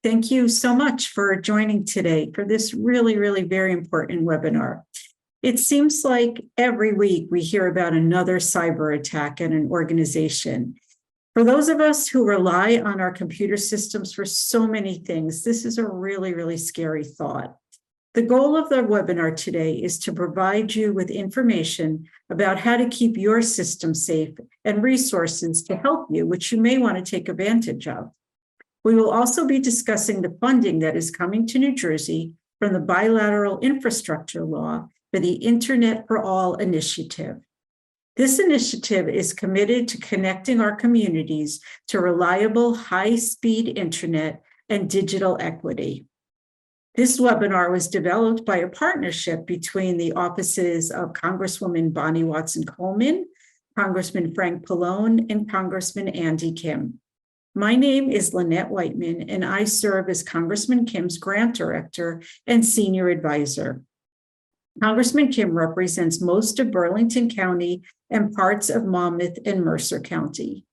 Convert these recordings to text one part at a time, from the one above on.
Thank you so much for joining today for this really very important webinar. It seems like every week we hear about another cyber attack at an organization. For those of us who rely on our computer systems for so many things, this is a really scary thought. The goal of the webinar today is to provide you with information about how to keep your system safe and resources to help you, which you may want to take advantage of. We will also be discussing the funding that is coming to New Jersey from the bilateral infrastructure law for the Internet for All initiative. This initiative is committed to connecting our communities to reliable, high-speed internet and digital equity. This webinar was developed by a partnership between the offices of Congresswoman Bonnie Watson-Coleman, Congressman Frank Pallone, and Congressman Andy Kim. My name is Lynette Whiteman, and I serve as Congressman Kim's Grant Director and Senior Advisor. Congressman Kim represents most of Burlington County and parts of Monmouth and Mercer County.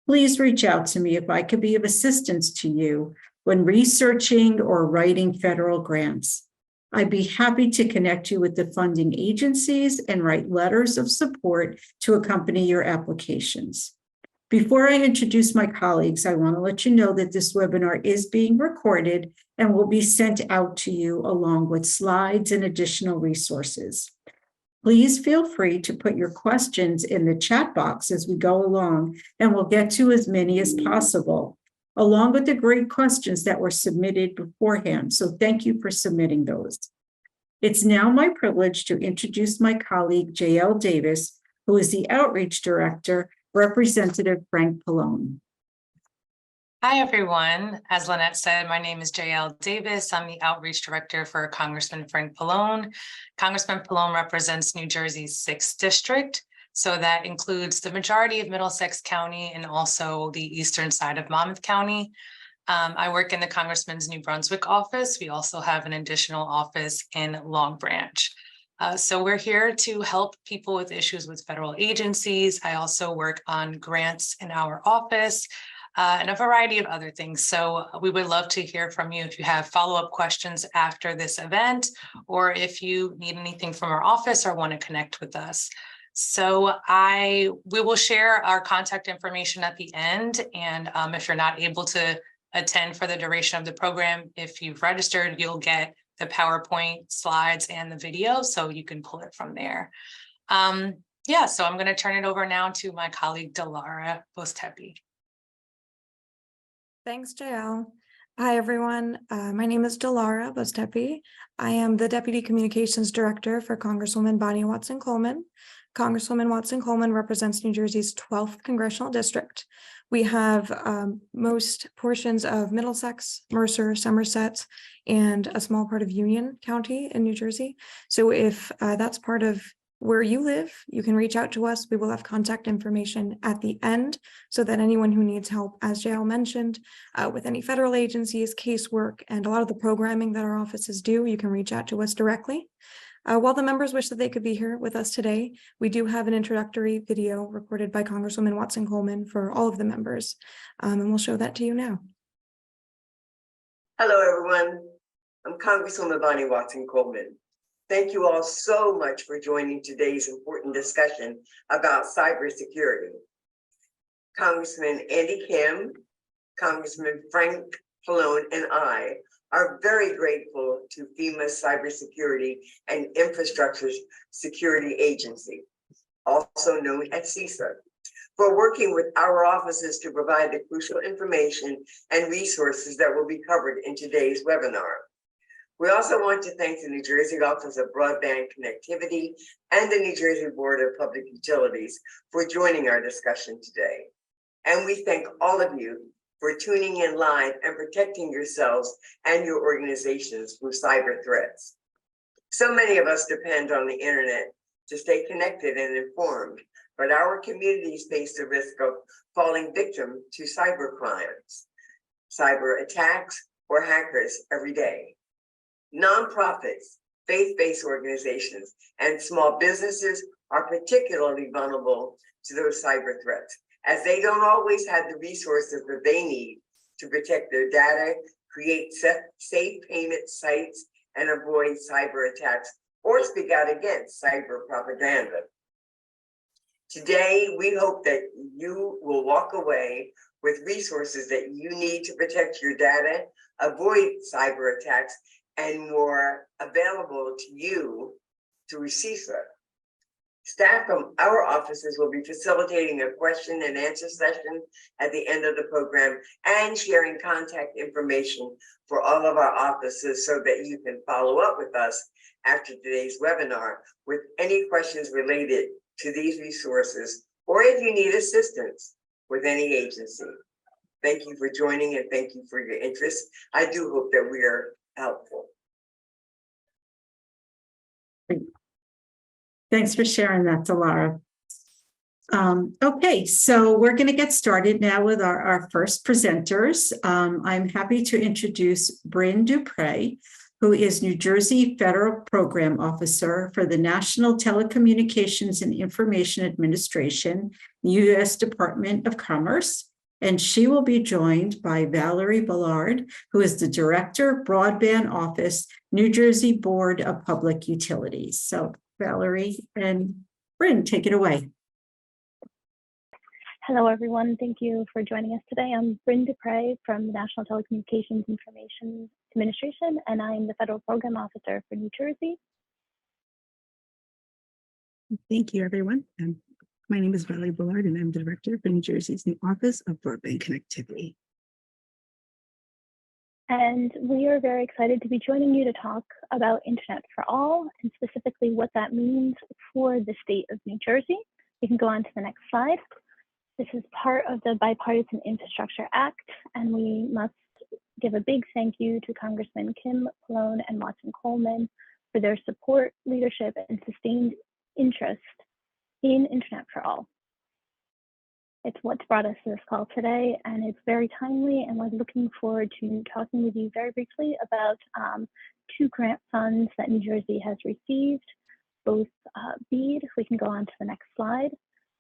Please reach out to me if I could be of assistance to you when researching or writing federal grants. I'd be happy to connect you with the funding agencies and write letters of support to accompany your applications. Before I introduce my colleagues, I want to let you know that this webinar is being recorded and will be sent out to you along with slides and additional resources. Please feel free to put your questions in the chat box as we go along, and we'll get to as many as possible, along with the great questions that were submitted beforehand. So thank you for submitting those. It's now my privilege to introduce my colleague, JL Davis, who is the Outreach Director, Representative Frank Pallone. Hi, everyone. As Lynette said, my name is JL Davis. I'm the Outreach Director for Congressman Frank Pallone. Congressman Pallone represents New Jersey's 6th District. So that includes the majority of Middlesex County and also the eastern side of Monmouth County. I work in the Congressman's New Brunswick office. We also have an additional office in Long Branch. So we're here to help people with issues with federal agencies. I also work on grants in our office and a variety of other things. So we would love to hear from you if you have follow-up questions after this event, or if you need anything from our office or want to connect with us. So we will share our contact information at the end. And if you're not able to attend for the duration of the program, if you've registered, you'll get the PowerPoint slides and the video, so you can pull it from there. So I'm going to turn it over now to my colleague, Delara Bostepi. Thanks, JL. Hi, everyone. My name is Delara Bostepi. I am the Deputy Communications Director for Congresswoman Bonnie Watson-Coleman. Congresswoman Watson-Coleman represents New Jersey's 12th Congressional District. We have most portions of Middlesex, Mercer, Somerset, and a small part of Union County in New Jersey. So if that's part of where you live, you can reach out to us. We will have contact information at the end so that anyone who needs help, as JL mentioned, with any federal agencies, casework, and a lot of the programming that our offices do, you can reach out to us directly. While the members wish that they could be here with us today, we do have an introductory video recorded by Congresswoman Watson-Coleman for all of the members, and we'll show that to you now. Hello, everyone. I'm Congresswoman Bonnie Watson-Coleman. Thank you all so much for joining today's important discussion about cybersecurity. Congressman Andy Kim, Congressman Frank Pallone, and I are very grateful to FEMA's Cybersecurity and Infrastructure Security Agency, also known as CISA, for working with our offices to provide the crucial information and resources that will be covered in today's webinar. We also want to thank the New Jersey Office of Broadband Connectivity and the New Jersey Board of Public Utilities for joining our discussion today. And we thank all of you for tuning in live and protecting yourselves and your organizations from cyber threats. So many of us depend on the internet to stay connected and informed, but our communities face the risk of falling victim to cyber crimes, cyber attacks, or hackers every day. Nonprofits, faith-based organizations, and small businesses are particularly vulnerable to those cyber threats, as they don't always have the resources that they need to protect their data, create safe payment sites, and avoid cyber attacks or speak out against cyber propaganda. Today, we hope that you will walk away with resources that you need to protect your data, avoid cyber attacks, and more available to you through CISA. Staff from our offices will be facilitating a question and answer session at the end of the program and sharing contact information for all of our offices so that you can follow up with us after today's webinar with any questions related to these resources, or if you need assistance with any agency. Thank you for joining and thank you for your interest. I do hope that we are helpful. Thanks for sharing that, Delara. Okay, so we're going to get started now with our first presenters. I'm happy to introduce Bryn Dupre, who is New Jersey Federal Program Officer for the National Telecommunications and Information Administration, U.S. Department of Commerce. And she will be joined by Valerie Ballard, who is the Director, Broadband Office, New Jersey Board of Public Utilities. So Valerie and Bryn, take it away. Hello, everyone. Thank you for joining us today. I'm Bryn Dupre from the National Telecommunications Information Administration, and I'm the Federal Program Officer for New Jersey. Thank you, everyone. My name is Valerie Ballard, and I'm the Director for New Jersey's new Office of Broadband Connectivity. And we are very excited to be joining you to talk about Internet for All, and specifically what that means for the state of New Jersey. We can go on to the next slide. This is part of the Bipartisan Infrastructure Act, and we must give a big thank you to Congressman Kim, Pallone, and Watson-Coleman for their support, leadership, and sustained interest in Internet for All. It's what's brought us to this call today, and it's very timely, and we're looking forward to talking with you very briefly about two grant funds that New Jersey has received, both BEAD, we can go on to the next slide,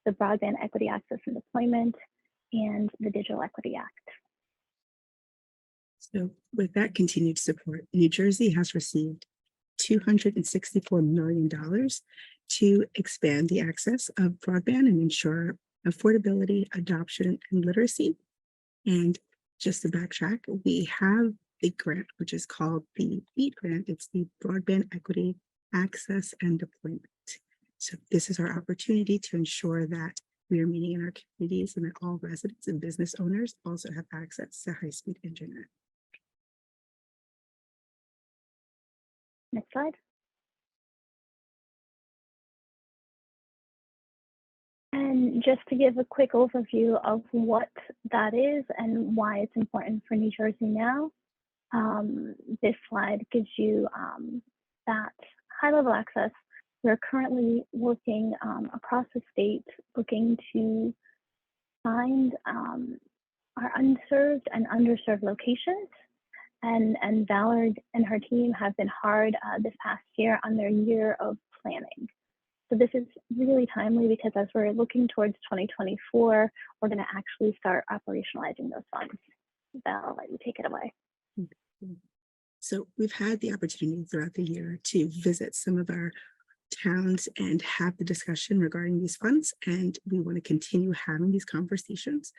the Broadband Equity Access and Deployment, and the Digital Equity Act. So with that continued support, New Jersey has received $264 million to expand the access of broadband and ensure affordability, adoption, and literacy. And just to backtrack, we have a grant, which is called the BEAD grant. It's the Broadband Equity Access and Deployment. So this is our opportunity to ensure that we are meeting in our communities and that all residents and business owners also have access to high-speed internet. Next slide. And just to give a quick overview of what that is and why it's important for New Jersey now, this slide gives you that high-level access. We're currently working across the state looking to find our unserved and underserved locations. And Valerie and her team have been hard this past year on their year of planning. So this is really timely because as we're looking towards 2024, we're going to actually start operationalizing those funds. Val, I'll let you take it away. So we've had the opportunity throughout the year to visit some of our towns and have the discussion regarding these funds, and we want to continue having these conversations.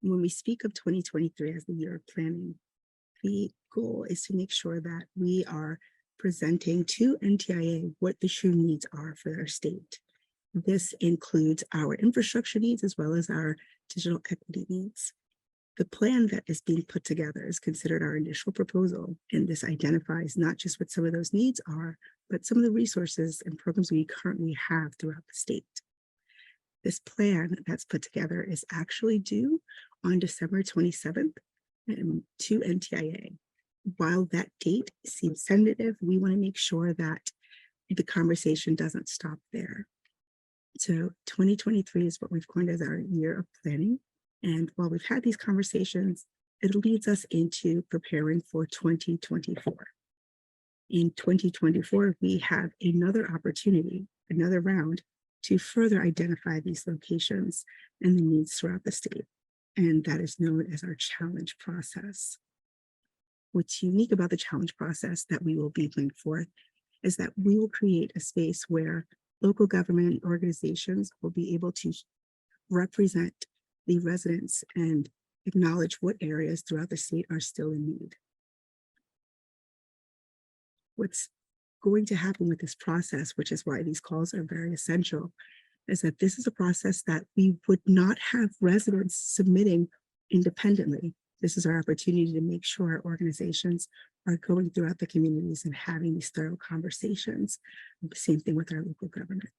When we speak of 2023 as the year of planning, the goal is to make sure that we are presenting to NTIA what the true needs are for our state. This includes our infrastructure needs as well as our digital equity needs. The plan that is being put together is considered our initial proposal, and this identifies not just what some of those needs are, but some of the resources and programs we currently have throughout the state. This plan that's put together is actually due on December 27th to NTIA. While that date seems tentative, we want to make sure that the conversation doesn't stop there. So 2023 is what we've coined as our year of planning. And while we've had these conversations, it leads us into preparing for 2024. In 2024, we have another opportunity, another round to further identify these locations and the needs throughout the state. And that is known as our challenge process. what's unique about the challenge process that we will be putting forth is that we will create a space where local government organizations will be able to represent the residents and acknowledge what areas throughout the state are still in need. What's going to happen with this process, which is why these calls are very essential, is that this is a process that we would not have residents submitting independently. This is our opportunity to make sure our organizations are going throughout the communities and having these thorough conversations. Same thing with our local government.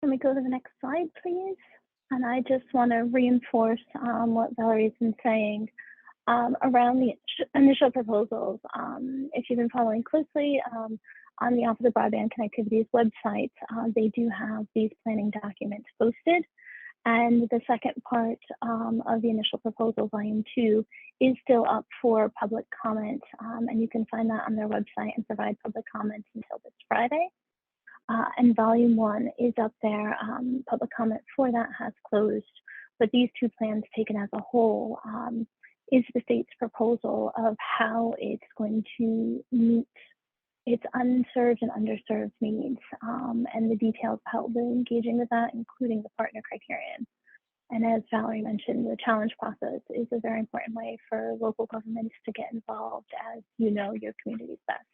Can we go to the next slide, please? And I just want to reinforce what Valerie's been saying around the initial proposals. If you've been following closely on the Office of Broadband Connectivity's website, they do have these planning documents posted. And the second part of the initial proposal, volume 2, is still up for public comment. And you can find that on their website and provide public comments until this Friday. And volume 1 is up there. Public comment for that has closed, but these two plans taken as a whole is the state's proposal of how it's going to meet its unserved and underserved needs, and the details of how we're engaging with that, including the partner criterion. And as Valerie mentioned, the challenge process is a very important way for local governments to get involved, as you know your communities best.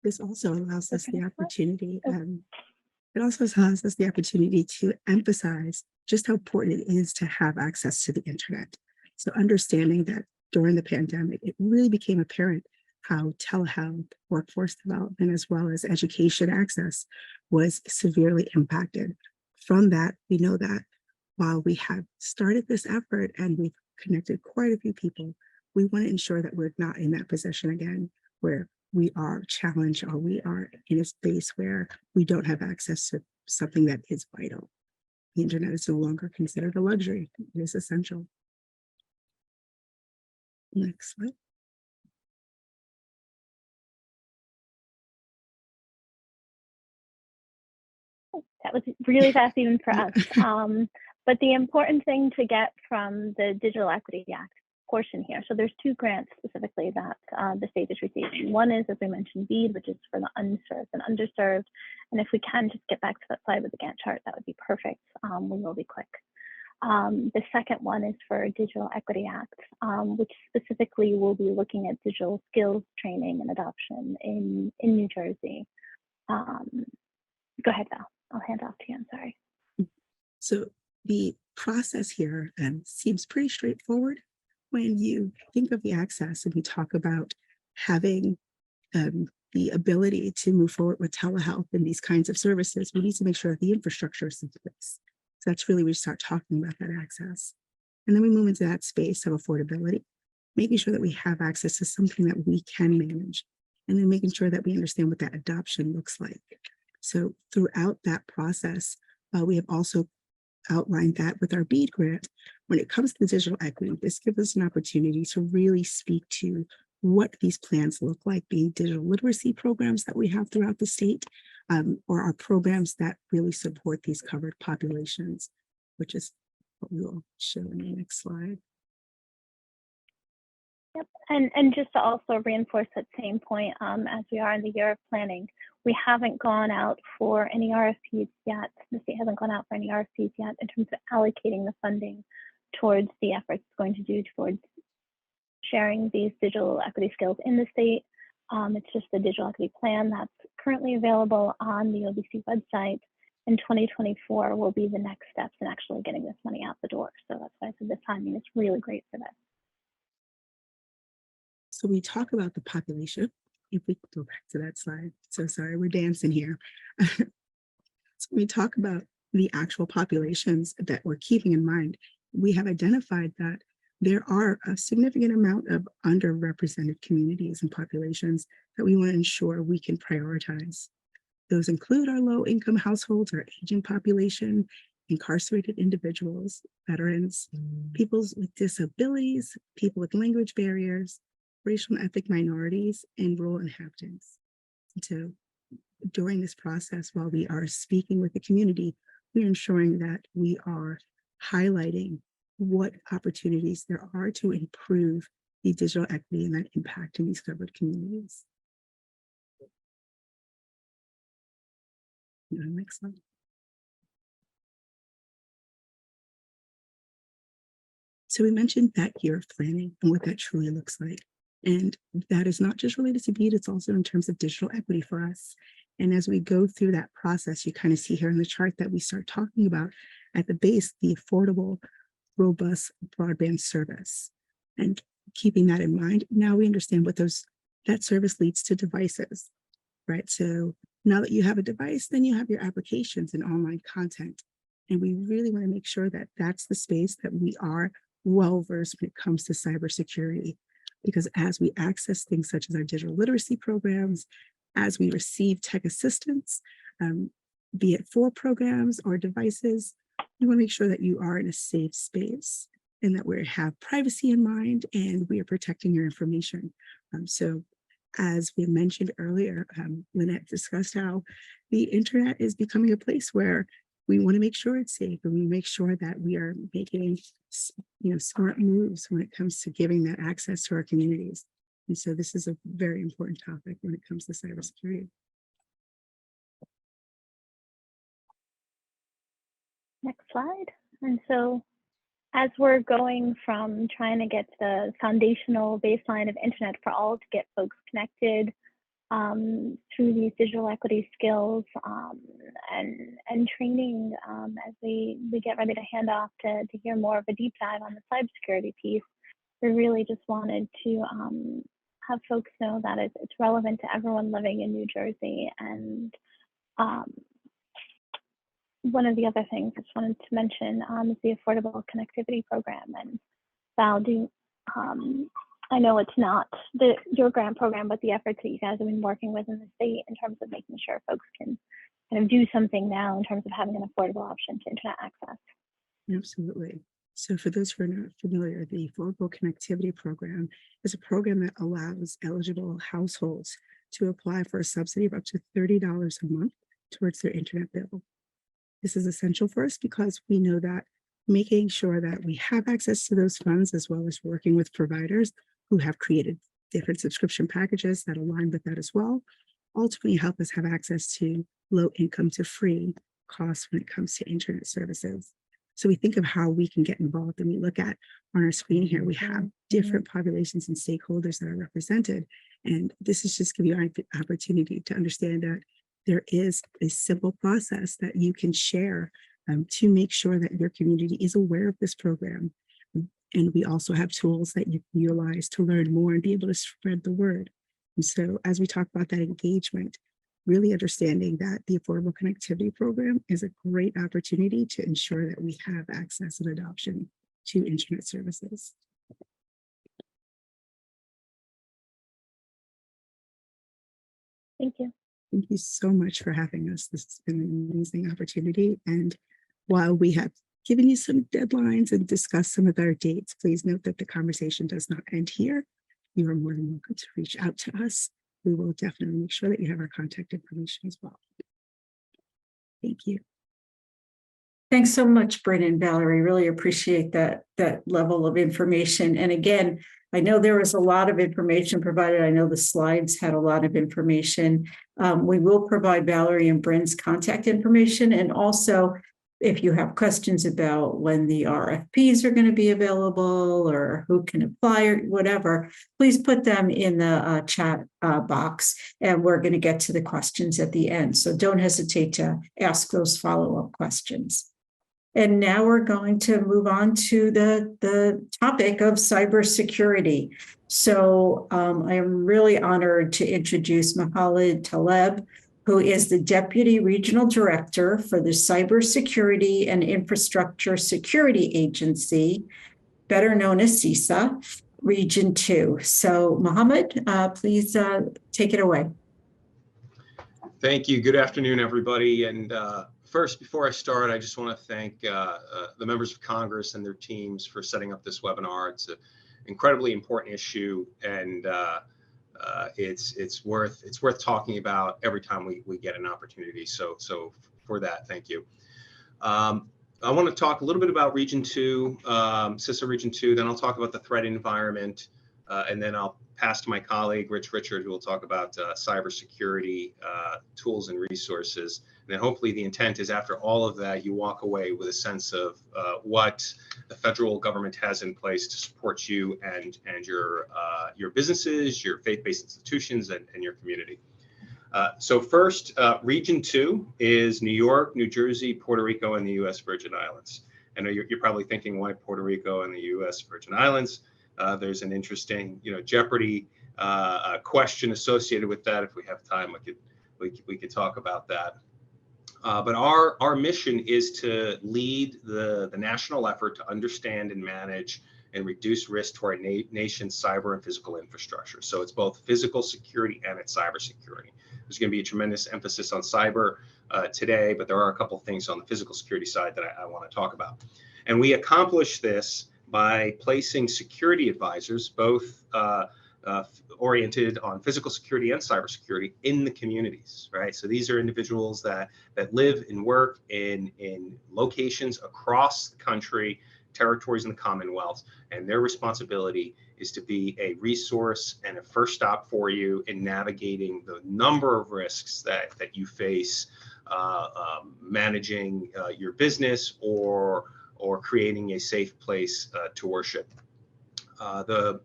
This also allows us the opportunity, it also allows us the opportunity to emphasize just how important it is to have access to the internet. So understanding that during the pandemic, it really became apparent how telehealth, workforce development, as well as education access was severely impacted. From that, we know that while we have started this effort and we've connected quite a few people, we want to ensure that we're not in that position again, where we are challenged or we are in a space where we don't have access to something that is vital. The internet is no longer considered a luxury. It is essential. Next slide. That was really fast even for us. But the important thing to get from the Digital Equity Act portion here, so there's two grants specifically that the state is receiving. One is, as we mentioned, BEAD, which is for the unserved and underserved. And if we can just get back to that slide with the Gantt chart, that would be perfect. We will be quick. The second one is for Digital Equity Act, which specifically will be looking at digital skills training and adoption in New Jersey. Go ahead, Val. I'll hand off to you. I'm sorry. So the process here seems pretty straightforward. When you think of the access and we talk about having the ability to move forward with telehealth and these kinds of services, we need to make sure that the infrastructure is in place. So that's really where we start talking about that access. And then we move into that space of affordability, making sure that we have access to something that we can manage, and then making sure that we understand what that adoption looks like. So throughout that process, we have also outlined that with our BEAD grant. When it comes to digital equity, this gives us an opportunity to really speak to what these plans look like, being digital literacy programs that we have throughout the state, or our programs that really support these covered populations, which is what we will show in the next slide. Yep, and just to also reinforce that same point, as we are in the year of planning, we haven't gone out for any RFPs yet. The state hasn't gone out for any RFPs yet in terms of allocating the funding towards the efforts it's going to do towards sharing these digital equity skills in the state. It's just the digital equity plan that's currently available on the OBC website. And 2024 will be the next steps in actually getting this money out the door. So that's why I said the timing is really great for this. So we talk about the population. If we go back to that slide, so sorry, we're dancing here. So we talk about the actual populations that we're keeping in mind. We have identified that there are a significant amount of underrepresented communities and populations that we want to ensure we can prioritize. Those include our low-income households, our aging population, incarcerated individuals, veterans, people with disabilities, people with language barriers, racial and ethnic minorities, and rural inhabitants. So during this process, while we are speaking with the community, we're ensuring that we are highlighting what opportunities there are to improve the digital equity and that impact in these covered communities. Next slide. So we mentioned that year of planning and what that truly looks like. And that is not just related to BEAD, it's also in terms of digital equity for us. And as we go through that process, you kind of see here in the chart that we start talking about at the base, the affordable, robust broadband service. And keeping that in mind, now we understand what that service leads to devices, right? So now that you have a device, then you have your applications and online content. And we really want to make sure that that's the space that we are well-versed when it comes to cybersecurity. Because as we access things such as our digital literacy programs, as we receive tech assistance, be it for programs or devices, you want to make sure that you are in a safe space and that we have privacy in mind and we are protecting your information. So as we mentioned earlier, Lynette discussed how the internet is becoming a place where we want to make sure it's safe and we make sure that we are making smart moves when it comes to giving that access to our communities. And so this is a very important topic when it comes to cybersecurity. Next slide. And so as we're going from trying to get the foundational baseline of internet for all to get folks connected through these digital equity skills and training as we get ready to hand off to hear more of a deep dive on the cybersecurity piece, we really just wanted to have folks know that it's relevant to everyone living in New Jersey. And one of the other things I just wanted to mention is the Affordable Connectivity Program. And Val, I know it's not your grant program, but the efforts that you guys have been working with in the state in terms of making sure folks can kind of do something now in terms of having an affordable option to internet access. Absolutely. So for those who are not familiar, the Affordable Connectivity Program is a program that allows eligible households to apply for a subsidy of up to $30 a month towards their internet bill. This is essential for us because we know that making sure that we have access to those funds, as well as working with providers who have created different subscription packages that align with that as well, ultimately help us have access to low income to free costs when it comes to internet services. So we think of how we can get involved, and we look at on our screen here, we have different populations and stakeholders that are represented. And this is just giving you an opportunity to understand that there is a simple process that you can share to make sure that your community is aware of this program. And we also have tools that you can utilize to learn more and be able to spread the word. And so as we talk about that engagement, really understanding that the Affordable Connectivity Program is a great opportunity to ensure that we have access and adoption to internet services. Thank you. Thank you so much for having us. This has been an amazing opportunity. And while we have given you some deadlines and discussed some of our dates, please note that the conversation does not end here. You are more than welcome to reach out to us. We will definitely make sure that you have our contact information as well. Thank you. Thanks so much, Bryn and Valerie. Really appreciate that level of information. And again, I know there was a lot of information provided. I know the slides had a lot of information. We will provide Valerie and Bryn's contact information. And also, if you have questions about when the RFPs are going to be available or who can apply or whatever, please put them in the chat box, and we're going to get to the questions at the end. So don't hesitate to ask those follow-up questions. And now we're going to move on to the topic of cybersecurity. So I am really honored to introduce Mohammed Taleb, who is the Deputy Regional Director for the Cybersecurity and Infrastructure Security Agency, better known as CISA, Region 2. So Mohammed, please take it away. Thank you. Good afternoon, everybody. And first, before I start, I just want to thank the members of Congress and their teams for setting up this webinar. It's an incredibly important issue, and it's worth talking about every time we get an opportunity. So for that, thank you. I want to talk a little bit about Region 2, CISA Region 2, then I'll talk about the threat environment, and then I'll pass to my colleague, Rich Richard, who will talk about cybersecurity tools and resources. And then hopefully the intent is after all of that, you walk away with a sense of what the federal government has in place to support you and your businesses, your faith-based institutions, and your community. So first, Region 2 is New York, New Jersey, Puerto Rico, and the U.S. Virgin Islands. I know you're probably thinking, why Puerto Rico and the U.S. Virgin Islands? There's an interesting, Jeopardy question associated with that. If we have time, we could talk about that. But our mission is to lead the national effort to understand and manage and reduce risk to our nation's cyber and physical infrastructure. So it's both physical security and it's cybersecurity. There's going to be a tremendous emphasis on cyber today, but there are a couple of things on the physical security side that I want to talk about. And we accomplish this by placing security advisors, both oriented on physical security and cybersecurity, in the communities, right? So these are individuals that live and work in locations across the country, territories in the Commonwealth, and their responsibility is to be a resource and a first stop for you in navigating the number of risks that you face managing your business or creating a safe place to worship. The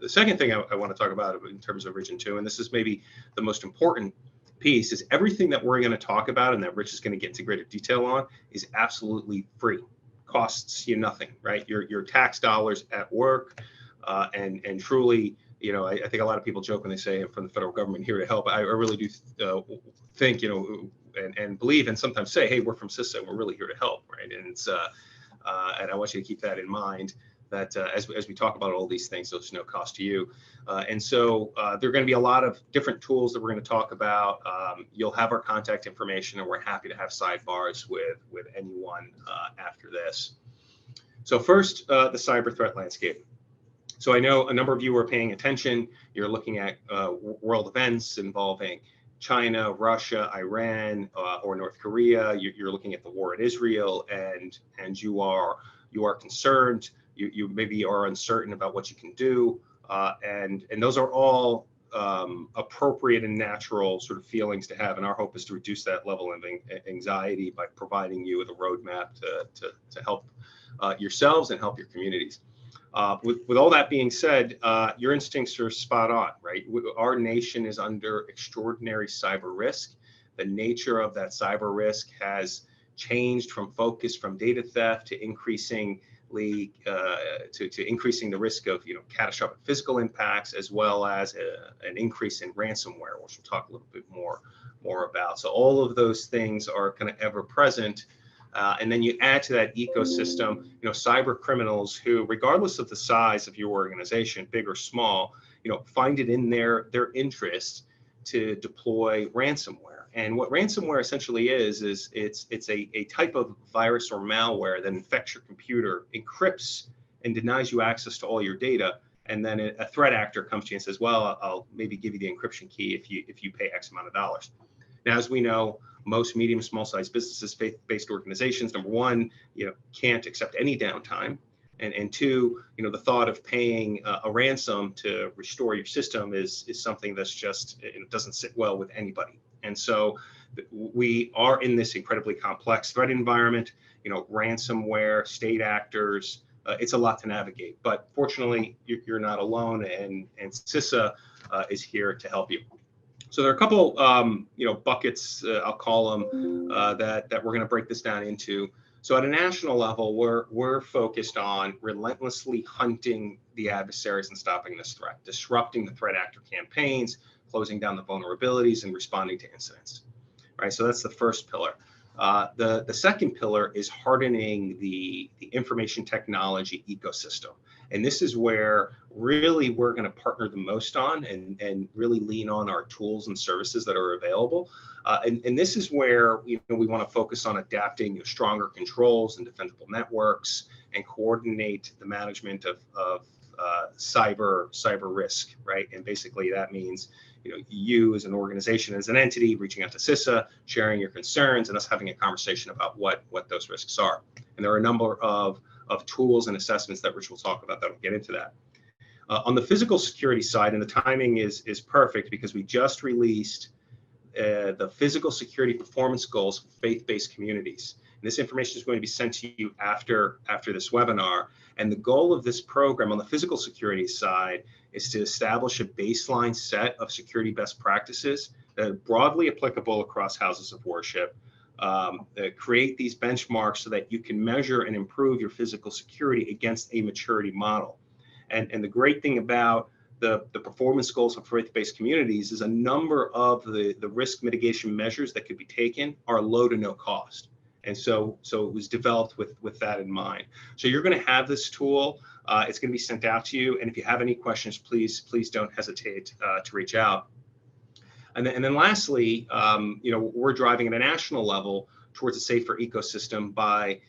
second thing I want to talk about in terms of Region 2, and this is maybe the most important piece, is everything that we're going to talk about and that Rich is going to get into greater detail on is absolutely free. Costs you nothing, right? Your tax dollars at work, and truly, I think a lot of people joke when they say I'm from the federal government here to help. I really do think, and believe, and sometimes say, hey, we're from CISA and we're really here to help, right? And it's and I want you to keep that in mind, that as we talk about all these things, there's no cost to you. And so there are going to be a lot of different tools that we're going to talk about. You'll have our contact information, and we're happy to have sidebars with anyone after this. So first, the cyber threat landscape. So I know a number of you are paying attention. You're looking at world events involving China, Russia, Iran, or North Korea. You're looking at the war in Israel, and you are concerned. You maybe are uncertain about what you can do, and those are all appropriate and natural sort of feelings to have. And our hope is to reduce that level of anxiety by providing you with a roadmap to help yourselves and help your communities. With all that being said, your instincts are spot on, right? Our nation is under extraordinary cyber risk. The nature of that cyber risk has changed from focus from data theft to increasing the risk of catastrophic physical impacts, as well as an increase in ransomware, which we'll talk a little bit more about. So all of those things are kind of ever present. And then you add to that ecosystem, cyber criminals who, regardless of the size of your organization, big or small, find it in their interest to deploy ransomware. And what ransomware essentially is it's a type of virus or malware that infects your computer, encrypts and denies you access to all your data. And then a threat actor comes to you and says, well, I'll maybe give you the encryption key if you pay X amount of dollars. Now, as we know, most medium, small-sized businesses, faith-based organizations, number one, can't accept any downtime, and two, the thought of paying a ransom to restore your system is something that's just, it doesn't sit well with anybody. And so we are in this incredibly complex threat environment, ransomware, state actors. It's a lot to navigate, but fortunately, you're not alone, and CISA is here to help you. So there are a couple, buckets, I'll call them, that we're going to break this down into. So at a national level, we're focused on relentlessly hunting the adversaries and stopping this threat, disrupting the threat actor campaigns, closing down the vulnerabilities, and responding to incidents. Right. So that's the first pillar. The second pillar is hardening the information technology ecosystem. And this is where really we're going to partner the most on and really lean on our tools and services that are available. And this is where we want to focus on adapting stronger controls and defensible networks and coordinate the management of cyber risk, right? And basically that means, you know, you as an organization, as an entity, reaching out to CISA, sharing your concerns, and us having a conversation about what those risks are. And there are a number of tools and assessments that Rich will talk about that will get into that. On the physical security side, and the timing is perfect because we just released the physical security performance goals for faith-based communities. And this information is going to be sent to you after this webinar. And the goal of this program on the physical security side is to establish a baseline set of security best practices that are broadly applicable across houses of worship, create these benchmarks so that you can measure and improve your physical security against a maturity model. And the great thing about the performance goals for faith-based communities is a number of the risk mitigation measures that could be taken are low to no cost. And so it was developed with that in mind. So you're going to have this tool. It's going to be sent out to you. And if you have any questions, please don't hesitate to reach out. And then lastly, you know, we're driving at a national level towards a safer ecosystem by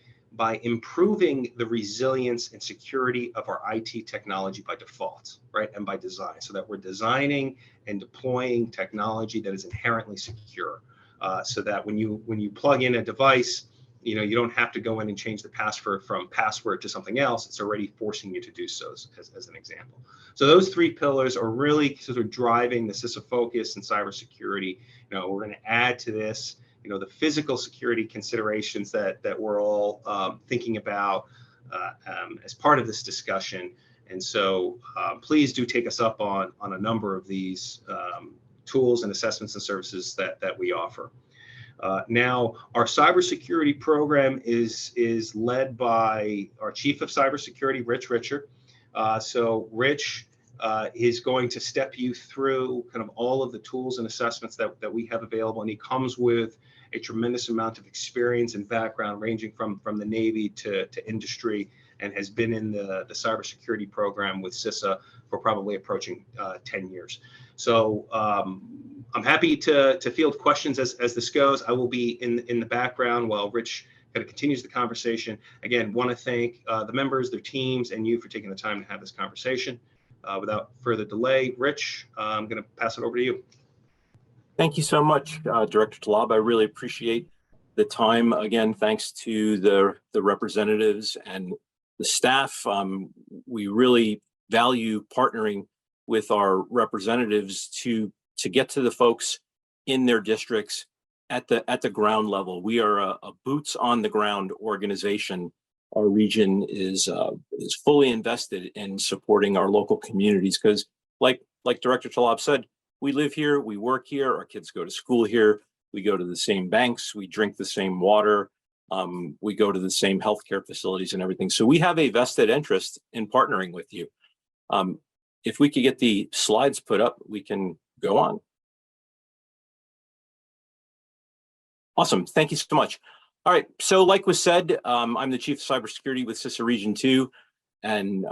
improving the resilience and security of our IT technology by default, right, and by design, so that we're designing and deploying technology that is inherently secure, so that when you plug in a device, you know, you don't have to go in and change the password from password to something else. It's already forcing you to do so, as an example. So those three pillars are really sort of driving the CISA focus in cybersecurity. You know, we're going to add to this, you know, the physical security considerations that we're all thinking about as part of this discussion. And so please do take us up on a number of these tools and assessments and services that we offer. Now, our cybersecurity program is led by our Chief of Cybersecurity, Rich Richard. So Rich is going to step you through kind of all of the tools and assessments that we have available, and he comes with a tremendous amount of experience and background, ranging from the Navy to industry, and has been in the cybersecurity program with CISA for probably approaching 10 years. So I'm happy to field questions as this goes. I will be in the background while Rich kind of continues the conversation. Again, want to thank the members, their teams, and you for taking the time to have this conversation. Without further delay, Rich, I'm going to pass it over to you. Thank you so much, Director Talab. I really appreciate the time. Again, thanks to the representatives and the staff. We really value partnering with our representatives to get to the folks in their districts at the ground level. We are a boots on the ground organization. Our region is fully invested in supporting our local communities because, like Director Talab said, we live here, we work here, our kids go to school here, we go to the same banks, we drink the same water, we go to the same healthcare facilities and everything. So we have a vested interest in partnering with you. If we could get the slides put up, we can go on. Awesome, thank you so much. All right, so like was said, I'm the Chief of Cybersecurity with CISA Region 2. And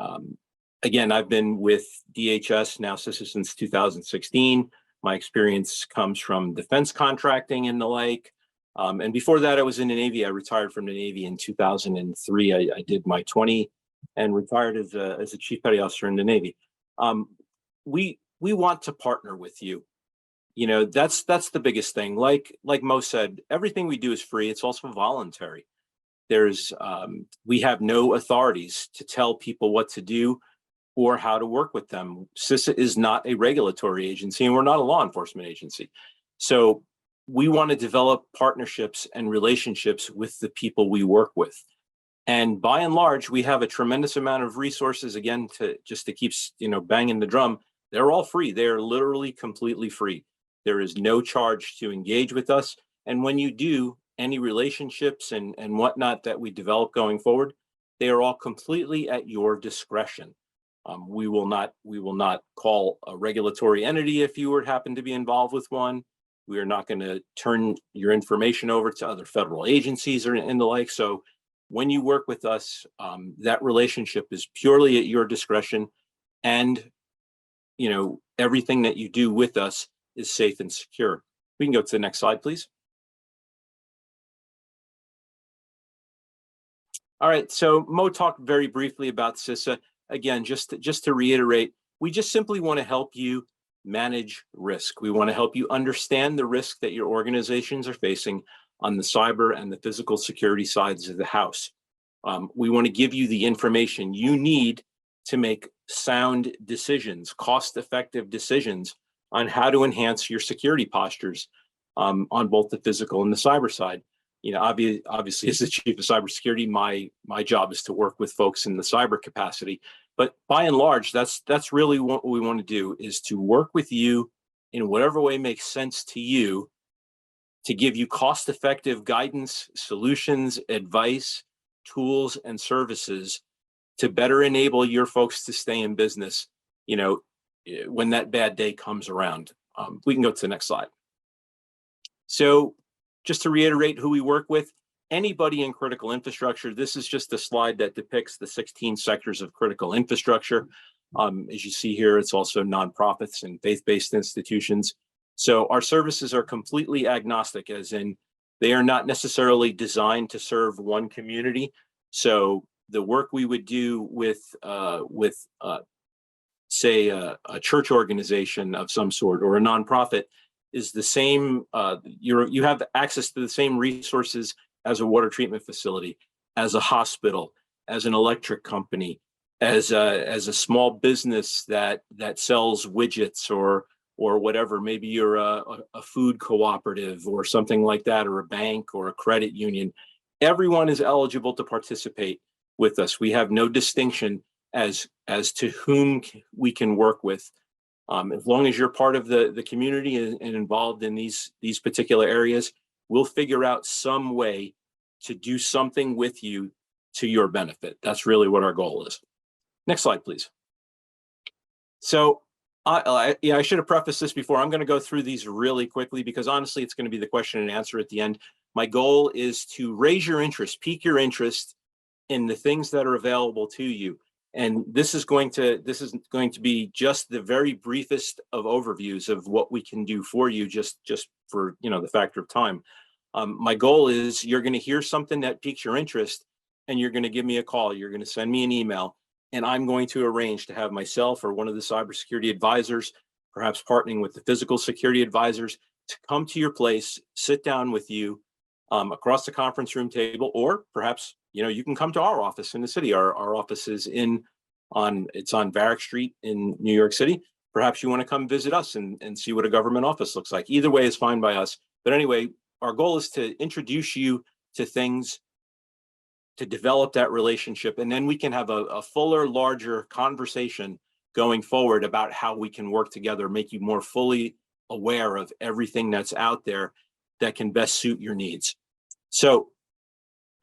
again, I've been with DHS, now CISA, since 2016. My experience comes from defense contracting and the like. And before that, I was in the Navy. I retired from the Navy in 2003. I did my 20 and retired as a Chief Petty Officer in the Navy. We want to partner with you. You know, that's the biggest thing. Like Mo said, everything we do is free. It's also voluntary. We have no authorities to tell people what to do or how to work with them. CISA is not a regulatory agency, and we're not a law enforcement agency. So we want to develop partnerships and relationships with the people we work with. And by and large, we have a tremendous amount of resources, again, to keep, you know, banging the drum. They're all free. They're literally completely free. There is no charge to engage with us. And when you do, any relationships and whatnot that we develop going forward, they are all completely at your discretion. We will not call a regulatory entity if you happen to be involved with one. We are not going to turn your information over to other federal agencies or and the like. So when you work with us, that relationship is purely at your discretion, and you know, everything that you do with us is safe and secure. We can go to the next slide, please. All right, so Mo talked very briefly about CISA. again, just to reiterate, we just simply want to help you manage risk. We want to help you understand the risk that your organizations are facing on the cyber and the physical security sides of the house. We want to give you the information you need to make sound decisions, cost-effective decisions on how to enhance your security postures on both the physical and the cyber side. You know, obviously, as the chief of cybersecurity, my job is to work with folks in the cyber capacity. But by and large, that's really what we want to do, is to work with you in whatever way makes sense to you, to give you cost-effective guidance, solutions, advice, tools, and services to better enable your folks to stay in business, you know, when that bad day comes around. We can go to the next slide. So just to reiterate who we work with, anybody in critical infrastructure. This is just a slide that depicts the 16 sectors of critical infrastructure. As you see here, it's also nonprofits and faith-based institutions. So our services are completely agnostic, as in they are not necessarily designed to serve one community. So the work we would do with say a church organization of some sort or a nonprofit is the same. You have access to the same resources as a water treatment facility, as a hospital, as an electric company, as a small business that sells widgets or whatever. Maybe you're a food cooperative or something like that, or a bank or a credit union. Everyone is eligible to participate with us. We have no distinction as to whom we can work with. As long as you're part of the community and involved in these particular areas, we'll figure out some way to do something with you to your benefit. That's really what our goal is. Next slide, please. So I should have prefaced this before. I'm going to go through these really quickly because honestly, it's going to be the question and answer at the end. My goal is to raise your interest, pique your interest in the things that are available to you. And this is going to be just the very briefest of overviews of what we can do for you, just for the factor of time. My goal is you're going to hear something that piques your interest, and you're going to give me a call. You're going to send me an email, and I'm going to arrange to have myself or one of the cybersecurity advisors, perhaps partnering with the physical security advisors, to come to your place, sit down with you across the conference room table, or perhaps you can come to our office in the city. Our office is on Varick Street in New York City. Perhaps you want to come visit us and see what a government office looks like. Either way is fine by us. But anyway, our goal is to introduce you to things, to develop that relationship, and then we can have a fuller, larger conversation going forward about how we can work together, make you more fully aware of everything that's out there that can best suit your needs. So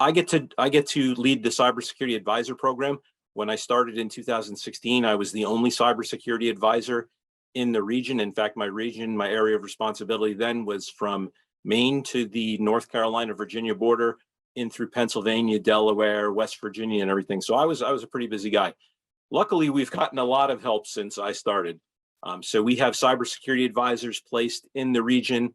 I get to lead the Cybersecurity Advisor Program. When I started in 2016, I was the only cybersecurity advisor in the region. In fact, my area of responsibility then was from Maine to the North Carolina, Virginia border, in through Pennsylvania, Delaware, West Virginia, and everything. So I was a pretty busy guy. Luckily, we've gotten a lot of help since I started. So we have cybersecurity advisors placed in the region,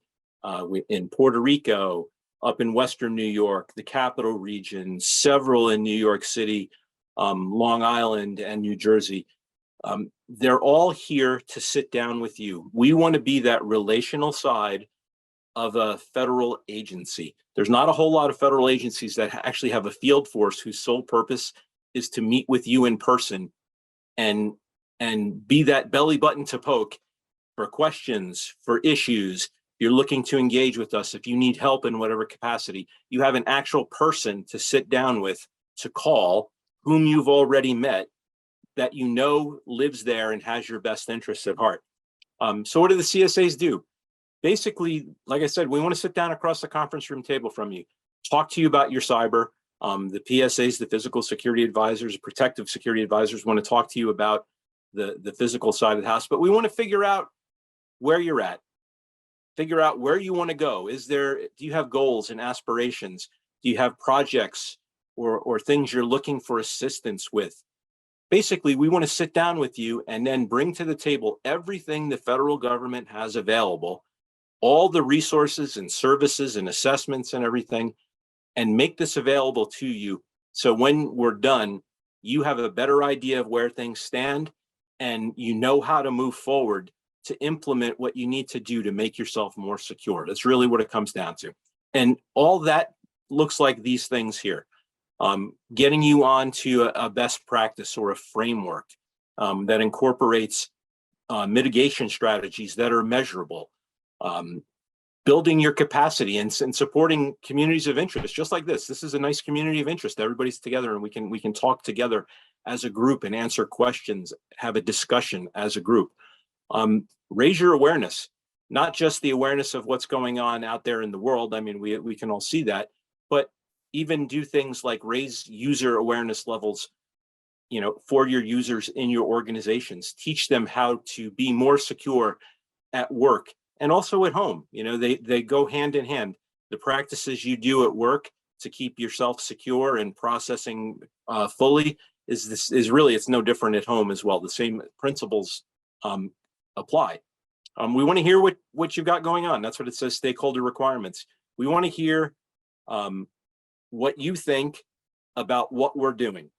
in Puerto Rico, up in Western New York, the Capital Region, several in New York City, Long Island, and New Jersey. They're all here to sit down with you. We want to be that relational side of a federal agency. There's not a whole lot of federal agencies that actually have a field force whose sole purpose is to meet with you in person and be that belly button to poke for questions, for issues. You're looking to engage with us. If you need help in whatever capacity, you have an actual person to sit down with, to call, whom you've already met, that lives there and has your best interests at heart. So what do the CSAs do? Basically, like I said, we want to sit down across the conference room table from you, talk to you about your cyber. The PSAs, the physical security advisors, protective security advisors, want to talk to you about the physical side of the house, but we want to figure out where you're at, figure out where you want to go. Do you have goals and aspirations? Do you have projects or things you're looking for assistance with? Basically, we want to sit down with you and then bring to the table everything the federal government has available, all the resources and services and assessments and everything, and make this available to you. So when we're done, you have a better idea of where things stand, and you know how to move forward to implement what you need to do to make yourself more secure. That's really what it comes down to. And all that looks like these things here. Getting you onto a best practice or a framework that incorporates mitigation strategies that are measurable, building your capacity and supporting communities of interest, just like this. This is a nice community of interest. Everybody's together, and we can talk together as a group and answer questions, have a discussion as a group. Raise your awareness, not just the awareness of what's going on out there in the world. I mean, we can all see that, but even do things like raise user awareness levels, you know, for your users in your organizations. Teach them how to be more secure at work and also at home. You know, they go hand in hand. The practices you do at work to keep yourself secure and processing fully is really, it's no different at home as well. The same principles apply. We want to hear what you've got going on. That's what it says, stakeholder requirements. We want to hear what you think about what we're doing.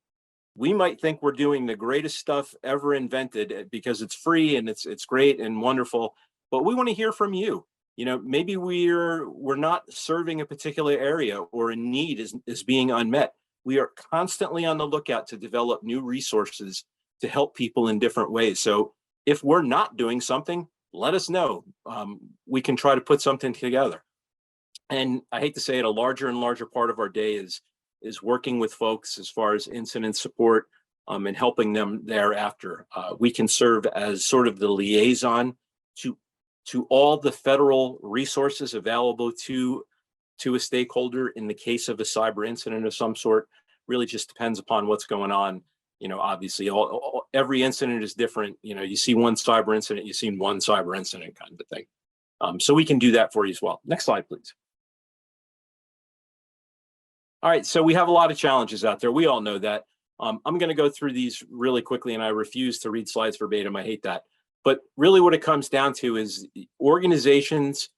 We might think we're doing the greatest stuff ever invented because it's free and it's great and wonderful, but we want to hear from you. You know, maybe we're not serving a particular area, or a need is being unmet. We are constantly on the lookout to develop new resources to help people in different ways. So if we're not doing something, let us know. We can try to put something together. And I hate to say it, a larger and larger part of our day is working with folks as far as incident support and helping them thereafter. We can serve as sort of the liaison to all the federal resources available to a stakeholder in the case of a cyber incident of some sort. Really just depends upon what's going on. You know, obviously every incident is different. You know, you see one cyber incident, you've seen one cyber incident kind of thing. So we can do that for you as well. Next slide, please. All right, so we have a lot of challenges out there. We all know that. I'm going to go through these really quickly, and I refuse to read slides verbatim. I hate that. But really what it comes down to is organizations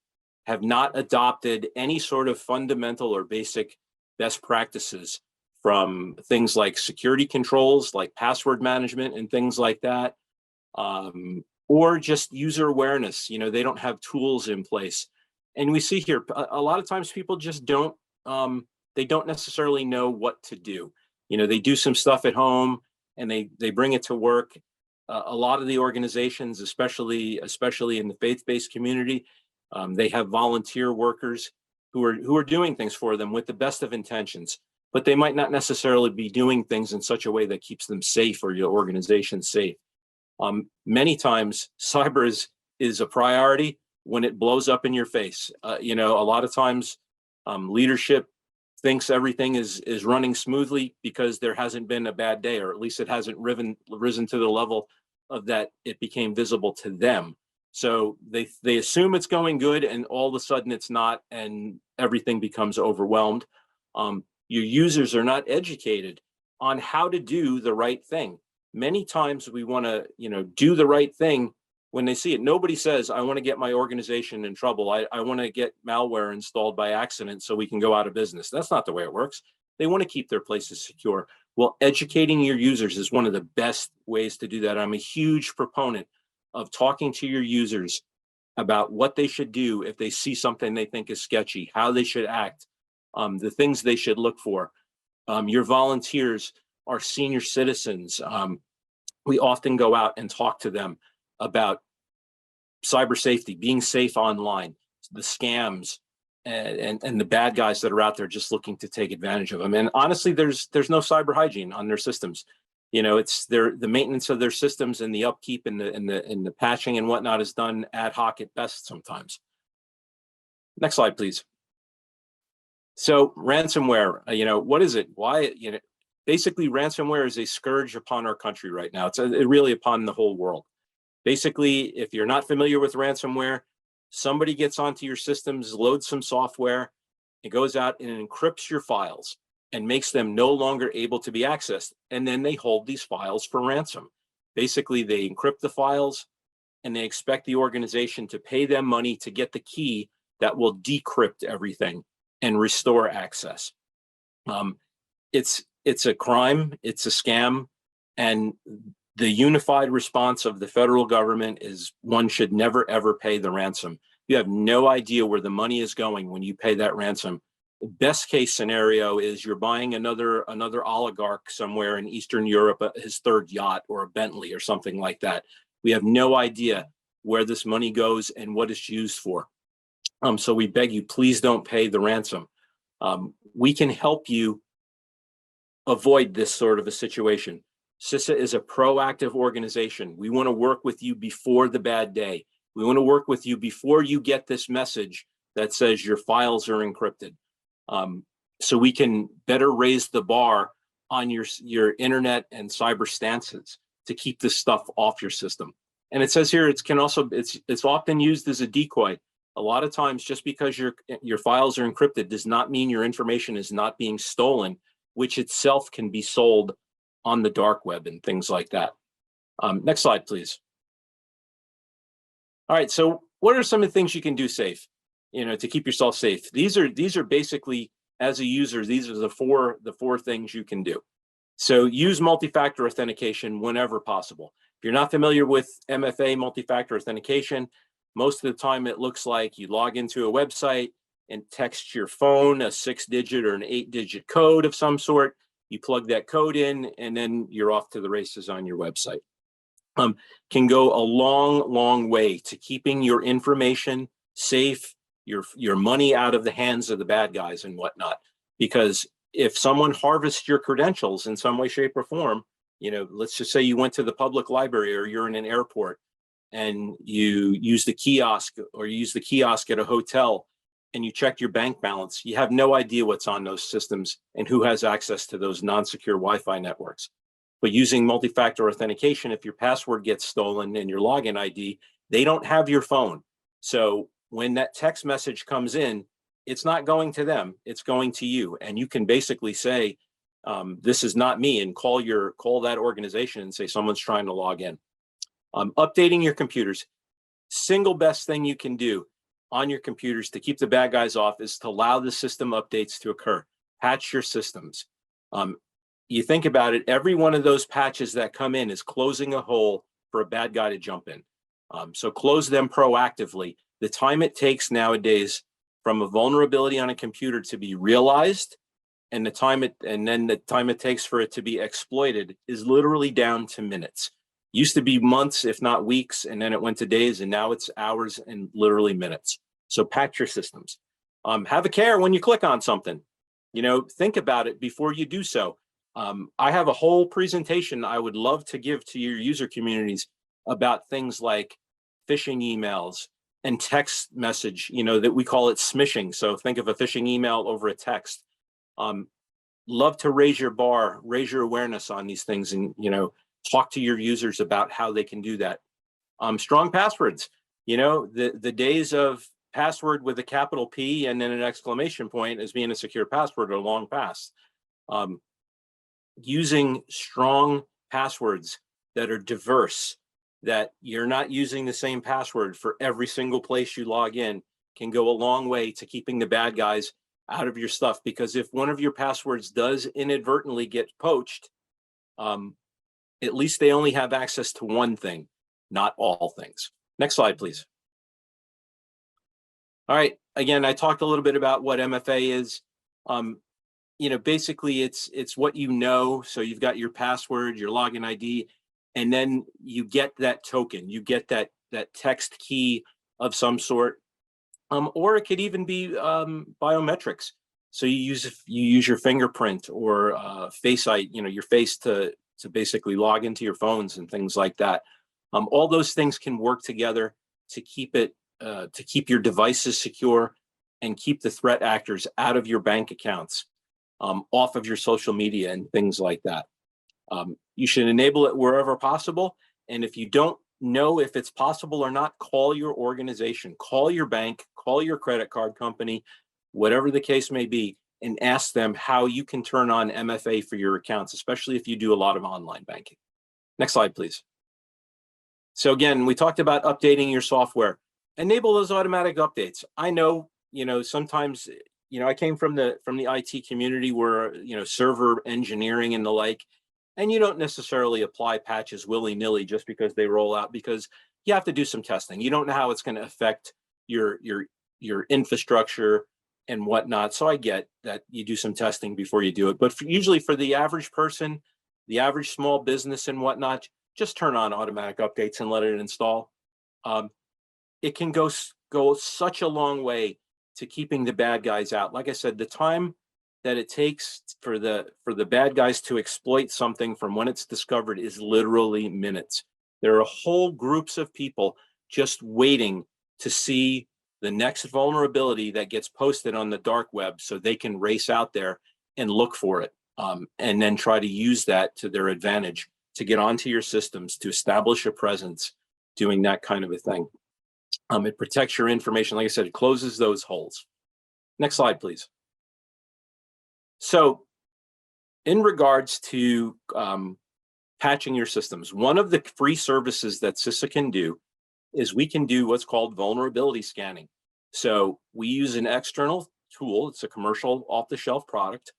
have not adopted any sort of fundamental or basic best practices, from things like security controls, like password management and things like that, or just user awareness. You know, they don't have tools in place. And we see here, a lot of times people just don't, they don't necessarily know what to do. You know, they do some stuff at home and they bring it to work. A lot of the organizations, especially in the faith-based community, they have volunteer workers who are doing things for them with the best of intentions, but they might not necessarily be doing things in such a way that keeps them safe or your organization safe. Many times cyber is a priority when it blows up in your face. You know, a lot of times leadership thinks everything is running smoothly because there hasn't been a bad day, or at least it hasn't risen to the level of that it became visible to them. So they assume it's going good, and all of a sudden it's not, and everything becomes overwhelmed. Your users are not educated on how to do the right thing. Many times we want to, you know, do the right thing when they see it. Nobody says, I want to get my organization in trouble. I want to get malware installed by accident so we can go out of business. That's not the way it works. They want to keep their places secure. Well, educating your users is one of the best ways to do that. I'm a huge proponent of talking to your users about what they should do if they see something they think is sketchy, how they should act, the things they should look for. Your volunteers are senior citizens. We often go out and talk to them about cyber safety, being safe online, the scams, and the bad guys that are out there just looking to take advantage of them. And honestly, there's no cyber hygiene on their systems. You know, it's the maintenance of their systems and the upkeep and the patching and whatnot is done ad hoc at best sometimes. Next slide, please. So ransomware, you know, what is it? Why, you know, basically ransomware is a scourge upon our country right now. It's really upon the whole world. Basically, if you're not familiar with ransomware, somebody gets onto your systems, loads some software, it goes out and encrypts your files and makes them no longer able to be accessed. And then they hold these files for ransom. Basically, they encrypt the files and they expect the organization to pay them money to get the key that will decrypt everything and restore access. It's It's a crime, it's a scam, and the unified response of the federal government is one should never ever pay the ransom. You have no idea where the money is going when you pay that ransom. The best case scenario is you're buying another oligarch somewhere in Eastern Europe, his third yacht or a Bentley or something like that. We have no idea where this money goes and what it's used for. So we beg you, please don't pay the ransom. We can help you avoid this sort of a situation. CISA is a proactive organization. We want to work with you before the bad day. We want to work with you before you get this message that says your files are encrypted. So we can better raise the bar on your internet and cyber stances to keep this stuff off your system. And it says here it's often used as a decoy. A lot of times, just because your files are encrypted does not mean your information is not being stolen, which itself can be sold on the dark web and things like that. Next slide, please. All right, so what are some of the things you can do safe, to keep yourself safe? These are basically, as a user, these are the four things you can do. So use multi-factor authentication whenever possible. If you're not familiar with MFA, multi-factor authentication, most of the time it looks like you log into a website and text your phone a 6-digit or an 8-digit code of some sort. You plug that code in, and then you're off to the races on your website. Can go a long way to keeping your information safe, your money out of the hands of the bad guys and whatnot. Because if someone harvests your credentials in some way, shape, or form, let's just say you went to the public library or you're in an airport and you use the kiosk or you use the kiosk at a hotel and you check your bank balance, you have no idea what's on those systems and who has access to those non-secure Wi-Fi networks. But using multi-factor authentication, if your password gets stolen and your login ID, they don't have your phone. So when that text message comes in, it's not going to them, it's going to you. And you can basically say, this is not me, and call that organization and say someone's trying to log in. Updating your computers. Single best thing you can do on your computers to keep the bad guys off is to allow the system updates to occur. Patch your systems. You think about it, every one of those patches that come in is closing a hole for a bad guy to jump in. So close them proactively. The time it takes nowadays from a vulnerability on a computer to be realized and the time it takes for it to be exploited is literally down to minutes. Used to be months, if not weeks, and then it went to days, and now it's hours and literally minutes. So patch your systems. Have a care when you click on something. Think about it before you do so. I have a whole presentation I would love to give to your user communities about things like phishing emails and text message, that we call it smishing. So think of a phishing email over a text. Love to raise your bar, raise your awareness on these things, and talk to your users about how they can do that. Strong passwords. The days of password with a capital P and then an exclamation point as being a secure password are long past. Using strong passwords that are diverse, that you're not using the same password for every single place you log in, can go a long way to keeping the bad guys out of your stuff. Because if one of your passwords does inadvertently get poached, at least they only have access to one thing, not all things. Next slide, please. All right, again, I talked a little bit about what MFA is. Basically it's what so you've got your password, your login ID, and then you get that token, you get that text key of some sort, or it could even be biometrics. So you use your fingerprint or face ID, your face to basically log into your phones and things like that. All those things can work together to keep your devices secure and keep the threat actors out of your bank accounts, off of your social media and things like that. You should enable it wherever possible. And if you don't know if it's possible or not, call your organization, call your bank, call your credit card company, whatever the case may be, and ask them how you can turn on MFA for your accounts, especially if you do a lot of online banking. Next slide, please. So again, we talked about updating your software. Enable those automatic updates. I know, sometimes you know, I came from the IT community where, you know, server engineering and the like, and you don't necessarily apply patches willy-nilly just because they roll out, because you have to do some testing. You don't know how it's going to affect your infrastructure and whatnot. So I get that you do some testing before you do it. But usually for the average person, the average small business and whatnot, just turn on automatic updates and let it install. It can go such a long way to keeping the bad guys out. Like I said, the time that it takes for the bad guys to exploit something from when it's discovered is literally minutes. There are whole groups of people just waiting to see the next vulnerability that gets posted on the dark web so they can race out there and look for it, and then try to use that to their advantage to get onto your systems, to establish a presence, doing that kind of a thing. It protects your information. Like I said, it closes those holes. Next slide, please. So in regards to patching your systems, one of the free services that CISA can do is we can do what's called vulnerability scanning. So we use an external tool. It's a commercial off-the-shelf product.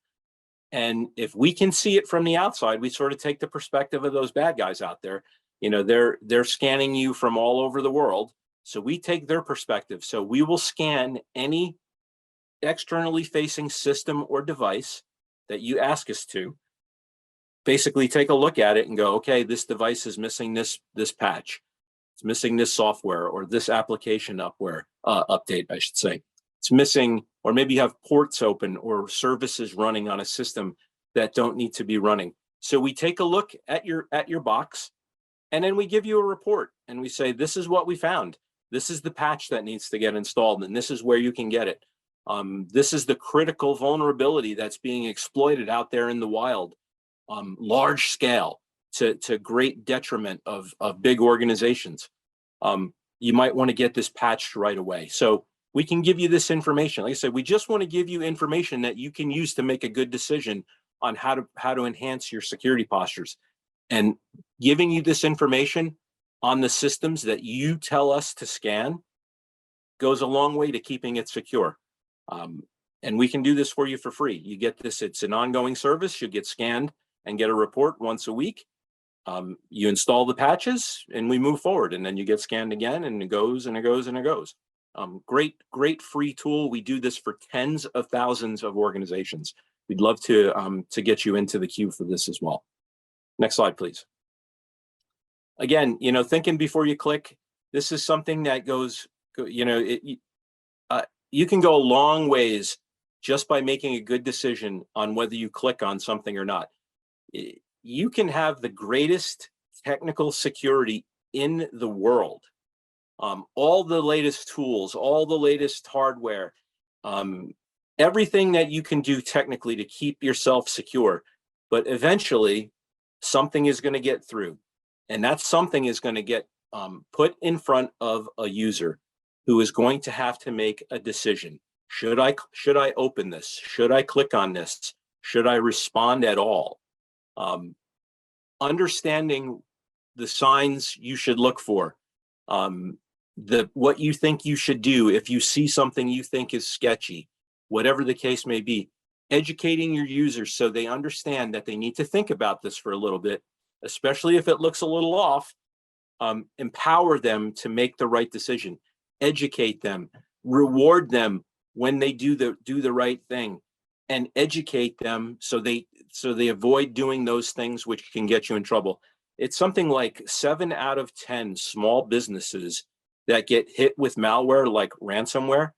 And if we can see it from the outside, we sort of take the perspective of those bad guys out there. You know, they're scanning you from all over the world. So we take their perspective. So we will scan any externally facing system or device that you ask us to. Basically take a look at it and go, okay, this device is missing this patch. It's missing this software or this application update, I should say. It's missing, or maybe you have ports open or services running on a system that don't need to be running. So we take a look at your box, and then we give you a report and we say, this is what we found. This is the patch that needs to get installed, and this is where you can get it. This is the critical vulnerability that's being exploited out there in the wild, large scale, to great detriment of big organizations. You might want to get this patched right away. So we can give you this information. Like I said, we just want to give you information that you can use to make a good decision on how to enhance your security postures. And giving you this information on the systems that you tell us to scan goes a long way to keeping it secure. And we can do this for you for free. You get this, it's an ongoing service. You get scanned and get a report once a week. You install the patches and we move forward, and then you get scanned again, and it goes and it goes and it goes. Great free tool. We do this for tens of thousands of organizations. We'd love to get you into the queue for this as well. Next slide, please. Again, you know, thinking before you click, this is something that goes, you know, you can go a long ways just by making a good decision on whether you click on something or not. You can have the greatest technical security in the world, all the latest tools, all the latest hardware, everything that you can do technically to keep yourself secure. But eventually, something is going to get through. And that something is going to get put in front of a user who is going to have to make a decision. Should I open this? Should I click on this? Should I respond at all? Understanding the signs you should look for, what you think you should do if you see something you think is sketchy, whatever the case may be. Educating your users so they understand that they need to think about this for a little bit, especially if it looks a little off. Empower them to make the right decision. Educate them, reward them when they do the right thing, and educate them so they avoid doing those things which can get you in trouble. It's something like 7 out of 10 small businesses that get hit with malware like ransomware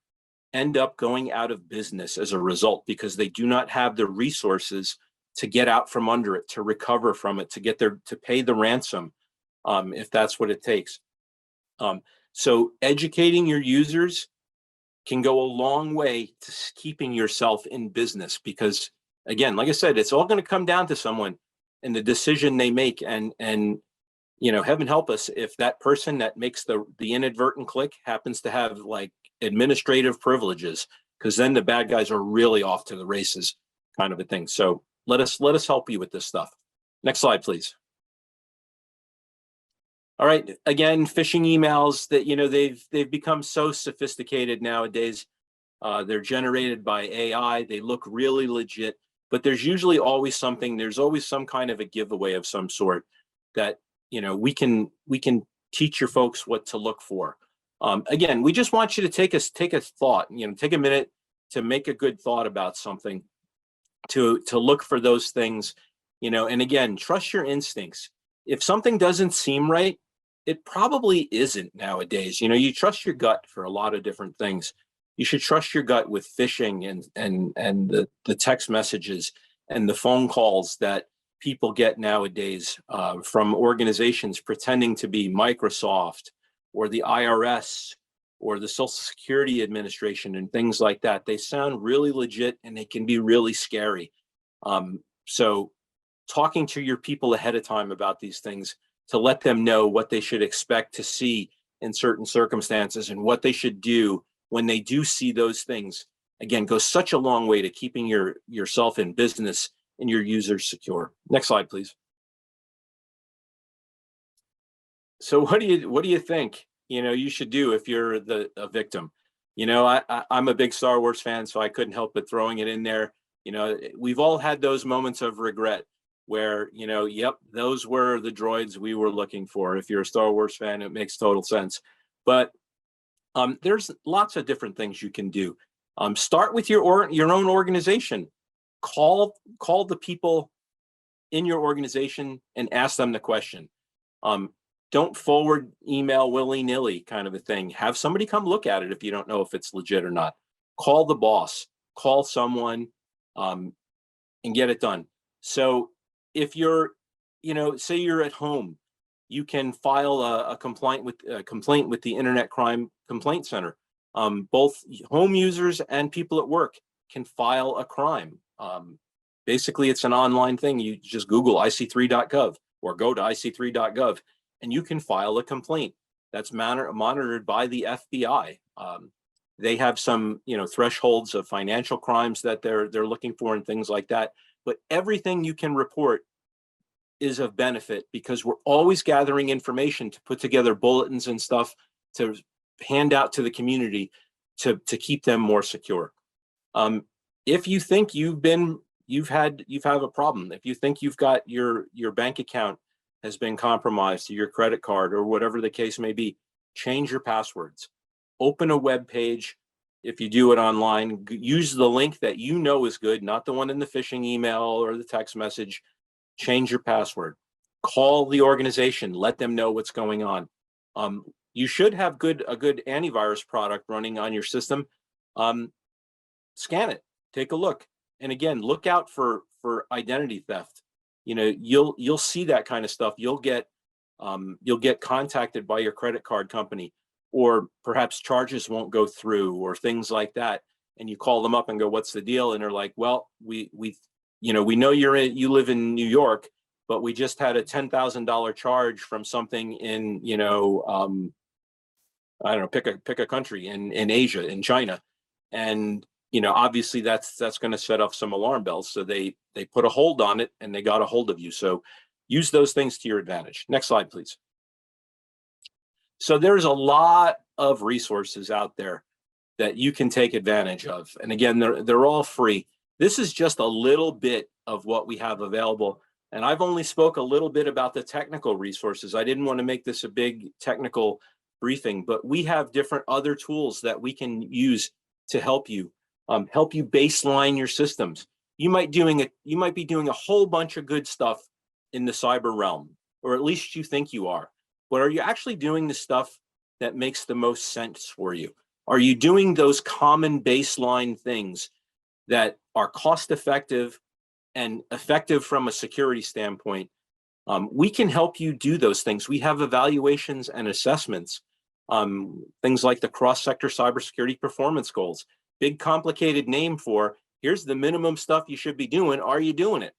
end up going out of business as a result, because they do not have the resources to get out from under it, to recover from it, to pay the ransom, if that's what it takes. So educating your users can go a long way to keeping yourself in business, because again, like I said, it's all going to come down to someone and the decision they make. And you know, heaven help us if that person that makes the inadvertent click happens to have like administrative privileges, because then the bad guys are really off to the races, kind of a thing. So let us help you with this stuff. Next slide, please. All right, again, phishing emails that, you know, they've become so sophisticated nowadays. They're generated by AI. They look really legit, but there's usually always something. There's always some kind of a giveaway of some sort that, you know, we can teach your folks what to look for. Again, we just want you to take a thought, you know, take a minute to make a good thought about something, to look for those things, you know, and again, trust your instincts. If something doesn't seem right, it probably isn't nowadays. You know, you trust your gut for a lot of different things. You should trust your gut with phishing and the text messages and the phone calls that people get nowadays from organizations pretending to be Microsoft or the IRS or the Social Security Administration and things like that. They sound really legit and they can be really scary. So talking to your people ahead of time about these things to let them know what they should expect to see in certain circumstances and what they should do when they do see those things, again, goes such a long way to keeping yourself in business and your users secure. Next slide, please. So what do you think, you know, you should do if you're a victim? You know, I'm a big Star Wars fan, so I couldn't help but throwing it in there. You know, we've all had those moments of regret where, you know, yep, those were the droids we were looking for. If you're a Star Wars fan, it makes total sense. But there's lots of different things you can do. Start with your own organization. Call the people in your organization and ask them the question. Don't forward email willy-nilly kind of a thing. Have somebody come look at it if you don't know if it's legit or not. Call the boss, call someone, and get it done. So if you're, you know, say you're at home, you can file a complaint with the Internet Crime Complaint Center. Both home users and people at work can file a crime. Basically, it's an online thing. You just Google ic3.gov or go to ic3.gov, and you can file a complaint that's monitored by the FBI. They have some, you know, thresholds of financial crimes that they're looking for and things like that. But everything you can report is of benefit because we're always gathering information to put together bulletins and stuff to hand out to the community to keep them more secure. If you think you've had a problem, if you think you've got your bank account has been compromised, or your credit card, or whatever the case may be, change your passwords. Open a web page. If you do it online, use the link that you know is good, not the one in the phishing email or the text message. Change your password. Call the organization. Let them know what's going on. You should have a good antivirus product running on your system. Scan it. Take a look. And again, look out for identity theft. You know, you'll see that kind of stuff. You'll get contacted by your credit card company, or perhaps charges won't go through, or things like that. And you call them up and go, "What's the deal?" And they're like, "Well, we know you live in New York, but we just had a $10,000 charge from something in, you know, I don't know, pick a country in Asia, in China." And, you know, obviously that's going to set off some alarm bells. So they put a hold on it and they got a hold of you. So use those things to your advantage. Next slide, please. So there's a lot of resources out there that you can take advantage of. And again, they're all free. This is just a little bit of what we have available. And I've only spoke a little bit about the technical resources. I didn't want to make this a big technical briefing, but we have different other tools that we can use to help you baseline your systems. You might be doing a whole bunch of good stuff in the cyber realm, or at least you think you are. But are you actually doing the stuff that makes the most sense for you? Are you doing those common baseline things that are cost effective and effective from a security standpoint? We can help you do those things. We have evaluations and assessments, things like the cross-sector cybersecurity performance goals. Big complicated name for, here's the minimum stuff you should be doing. Are you doing it?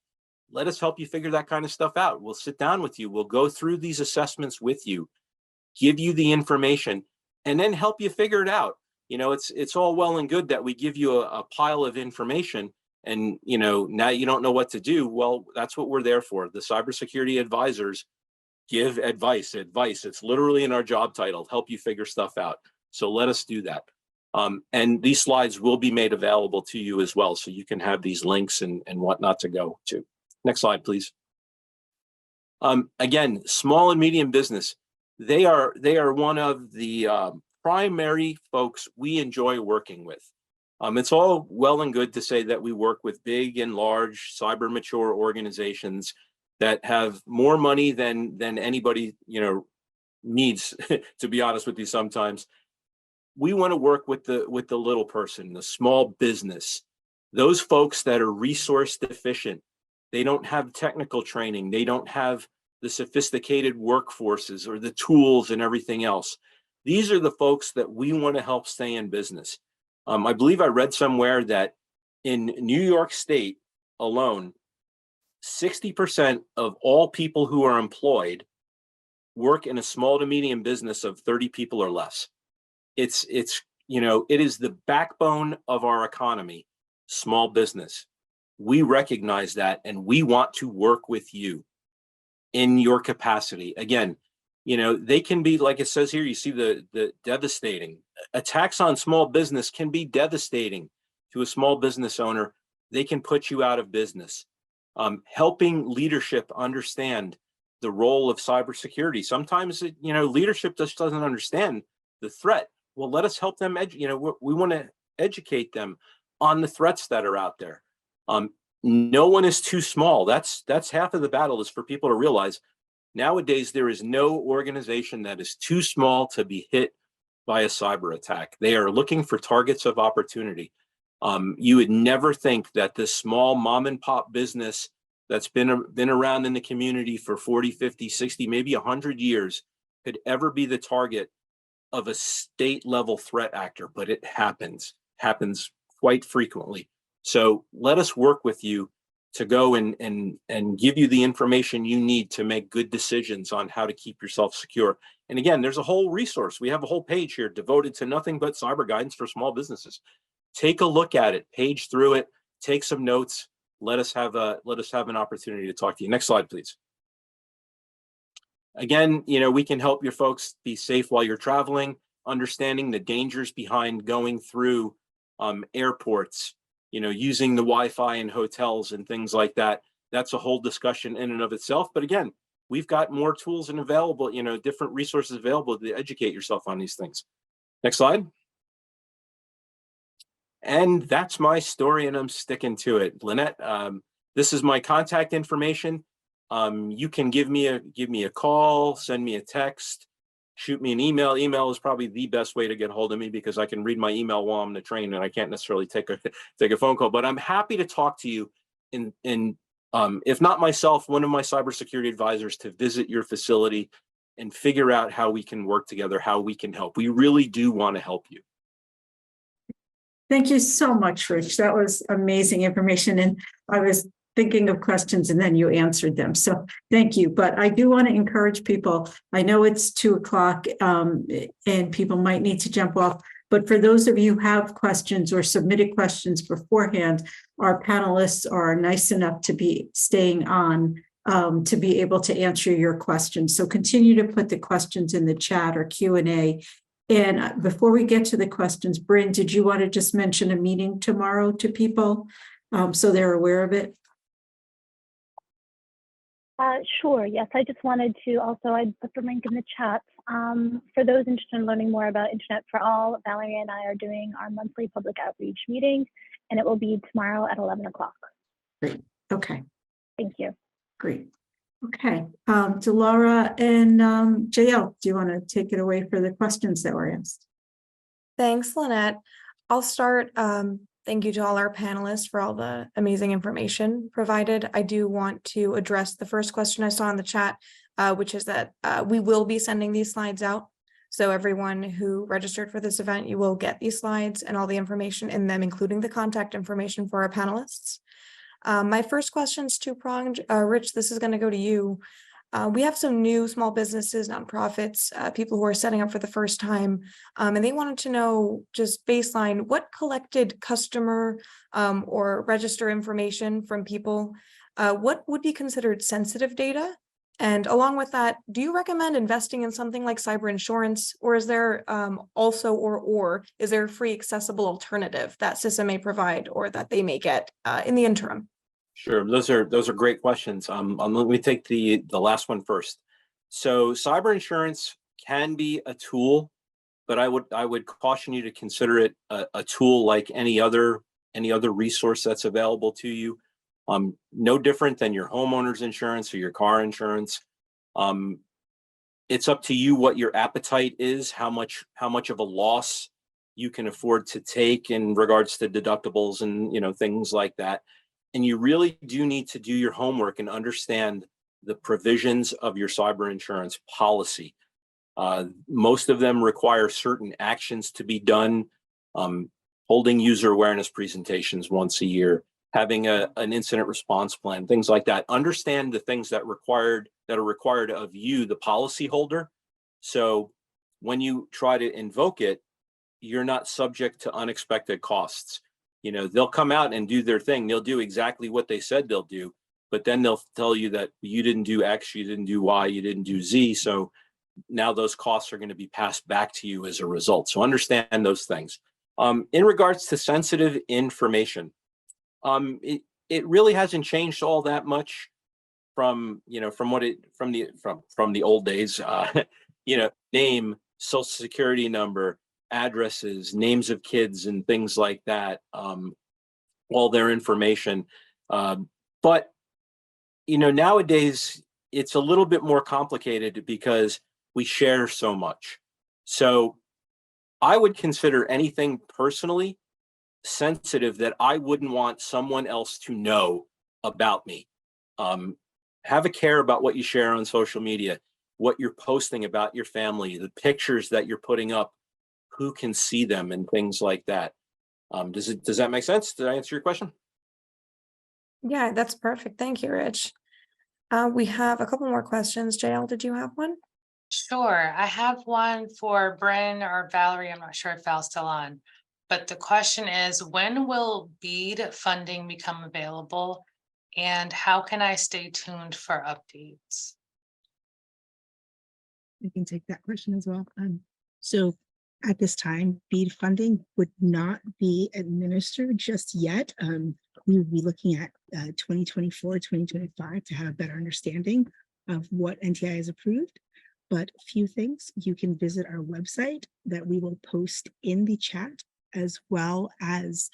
Let us help you figure that kind of stuff out. We'll sit down with you. We'll go through these assessments with you, give you the information, and then help you figure it out. You know, it's all well and good that we give you a pile of information and, you know, now you don't know what to do. Well, that's what we're there for. The cybersecurity advisors give advice. It's literally in our job title, help you figure stuff out. So let us do that. And these slides will be made available to you as well, so you can have these links and whatnot to go to. Next slide, please. Again, small and medium business, they are one of the primary folks we enjoy working with. It's all well and good to say that we work with big and large cyber mature organizations that have more money than anybody, you know, needs, to be honest with you sometimes. We want to work with the little person, the small business, those folks that are resource deficient. They don't have technical training. They don't have the sophisticated workforces or the tools and everything else. These are the folks that we want to help stay in business. I believe I read somewhere that in New York State alone, 60% of all people who are employed work in a small to medium business of 30 people or less. It's you know, it is the backbone of our economy, small business. We recognize that, and we want to work with you in your capacity. Again, you know, they can be, like it says here, you see the devastating attacks on small business can be devastating to a small business owner. They can put you out of business. Helping leadership understand the role of cybersecurity. Sometimes, you know, leadership just doesn't understand the threat. Well, let us help them. You know, we want to educate them on the threats that are out there. No one is too small. That's half of the battle, is for people to realize nowadays there is no organization that is too small to be hit by a cyber attack. They are looking for targets of opportunity. You would never think that this small mom and pop business that's been around in the community for 40, 50, 60, maybe 100 years could ever be the target of a state level threat actor, but it happens quite frequently. So let us work with you to go and give you the information you need to make good decisions on how to keep yourself secure. And again, there's a whole resource. We have a whole page here devoted to nothing but cyber guidance for small businesses. Take a look at it, page through it, take some notes. Let us have an opportunity to talk to you. Next slide, please. Again, you know, we can help your folks be safe while you're traveling, understanding the dangers behind going through airports, you know, using the Wi-Fi in hotels and things like that. That's a whole discussion in and of itself. But again, we've got more tools and available, you know, different resources available to educate yourself on these things. Next slide. And that's my story, and I'm sticking to it. Lynette, this is my contact information. You can give me a call, send me a text, shoot me an email. Email is probably the best way to get hold of me, because I can read my email while I'm on the train and I can't necessarily take a phone call. But I'm happy to talk to you, if not myself, one of my cybersecurity advisors, to visit your facility and figure out how we can work together, how we can help. We really do want to help you. Thank you so much, Rich. That was amazing information. And I was thinking of questions and then you answered them. So thank you. But I do want to encourage people. I know it's 2:00 and people might need to jump off. But for those of you who have questions or submitted questions beforehand, our panelists are nice enough to be staying on to be able to answer your questions. So continue to put the questions in the chat or Q&A. And before we get to the questions, Bryn, did you want to just mention a meeting tomorrow to people so they're aware of it? Sure, yes. I just wanted to also, I put the link in the chat. For those interested in learning more about Internet for All, Valerie and I are doing our monthly public outreach meeting, and it will be tomorrow at 11 o'clock. Great. Okay. Thank you. Great. Okay. Delara and JL, do you want to take it away for the questions that were asked? Thanks, Lynette. I'll start. Thank you to all our panelists for all the amazing information provided. I do want to address the first question I saw in the chat, which is that we will be sending these slides out. So everyone who registered for this event, you will get these slides and all the information in them, including the contact information for our panelists. My first question is two-pronged. Rich, this is going to go to you. We have some new small businesses, nonprofits, people who are setting up for the first time, and they wanted to know, just baseline, what collected customer or register information from people, what would be considered sensitive data, And along with that, do you recommend investing in something like cyber insurance, or is there is there a free accessible alternative that CISA may provide or that they may get in the interim? Sure, those are great questions. Let me take the last one first. So cyber insurance can be a tool, but I would caution you to consider it a tool like any other resource that's available to you. No different than your homeowner's insurance or your car insurance. It's up to you what your appetite is, how much of a loss you can afford to take in regards to deductibles and things like that. And you really do need to do your homework and understand the provisions of your cyber insurance policy. Most of them require certain actions to be done, holding user awareness presentations once a year, having an incident response plan, things like that. Understand the things that are required of you, the policyholder. So when you try to invoke it, you're not subject to unexpected costs. They'll come out and do their thing. They'll do exactly what they said they'll do, but then they'll tell you that you didn't do X, you didn't do Y, you didn't do Z. So now those costs are going to be passed back to you as a result. So understand those things. In regards to sensitive information, it really hasn't changed all that much from the old days. Name, social security number, addresses, names of kids, and things like that. All their information, but nowadays it's a little bit more complicated because we share so much. So I would consider anything personally sensitive that I wouldn't want someone else to know about me. Have a care about what you share on social media, what you're posting about your family, the pictures that you're putting up, who can see them, and things like that. Does that make sense? Did I answer your question? Yeah, that's perfect. Thank you, Rich. We have a couple more questions. JL, did you have one? Sure, I have one for Bryn or Valerie. I'm not sure if Val's still on. But the question is, when will BEAD funding become available? And how can I stay tuned for updates? I can take that question as well. So at this time, BEAD funding would not be administered just yet. We would be looking at 2024, 2025 to have a better understanding of what NTIA has approved. But a few things, you can visit our website that we will post in the chat, as well as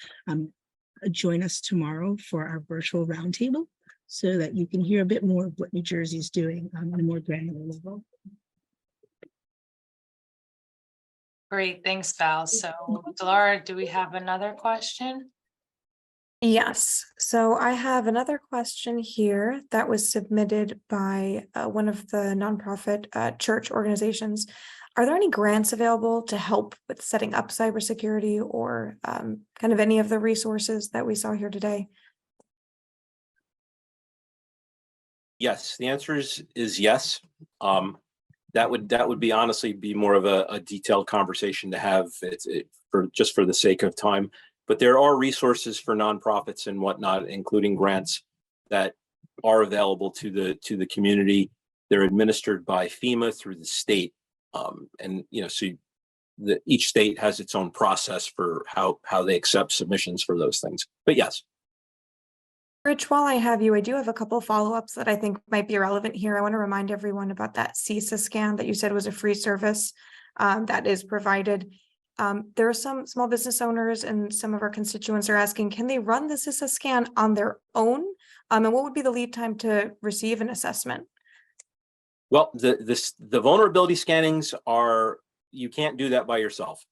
join us tomorrow for our virtual roundtable so that you can hear a bit more of what New Jersey is doing on a more granular level. Great, thanks, Val. So, Delara, do we have another question? Yes. So I have another question here that was submitted by one of the nonprofit church organizations. Are there any grants available to help with setting up cybersecurity or kind of any of the resources that we saw here today? Yes, the answer is yes. That would be honestly be more of a detailed conversation to have for the sake of time. But there are resources for nonprofits and whatnot, including grants that are available to the community. They're administered by FEMA through the state, and so each state has its own process for how they accept submissions for those things. But yes. Rich, while I have you, I do have a couple of follow-ups that I think might be relevant here. I want to remind everyone about that CISA scan that you said was a free service that is provided. There are some small business owners and some of our constituents are asking, can they run the CISA scan on their own? And what would be the lead time to receive an assessment? Well, the vulnerability scannings you can't do that by yourself.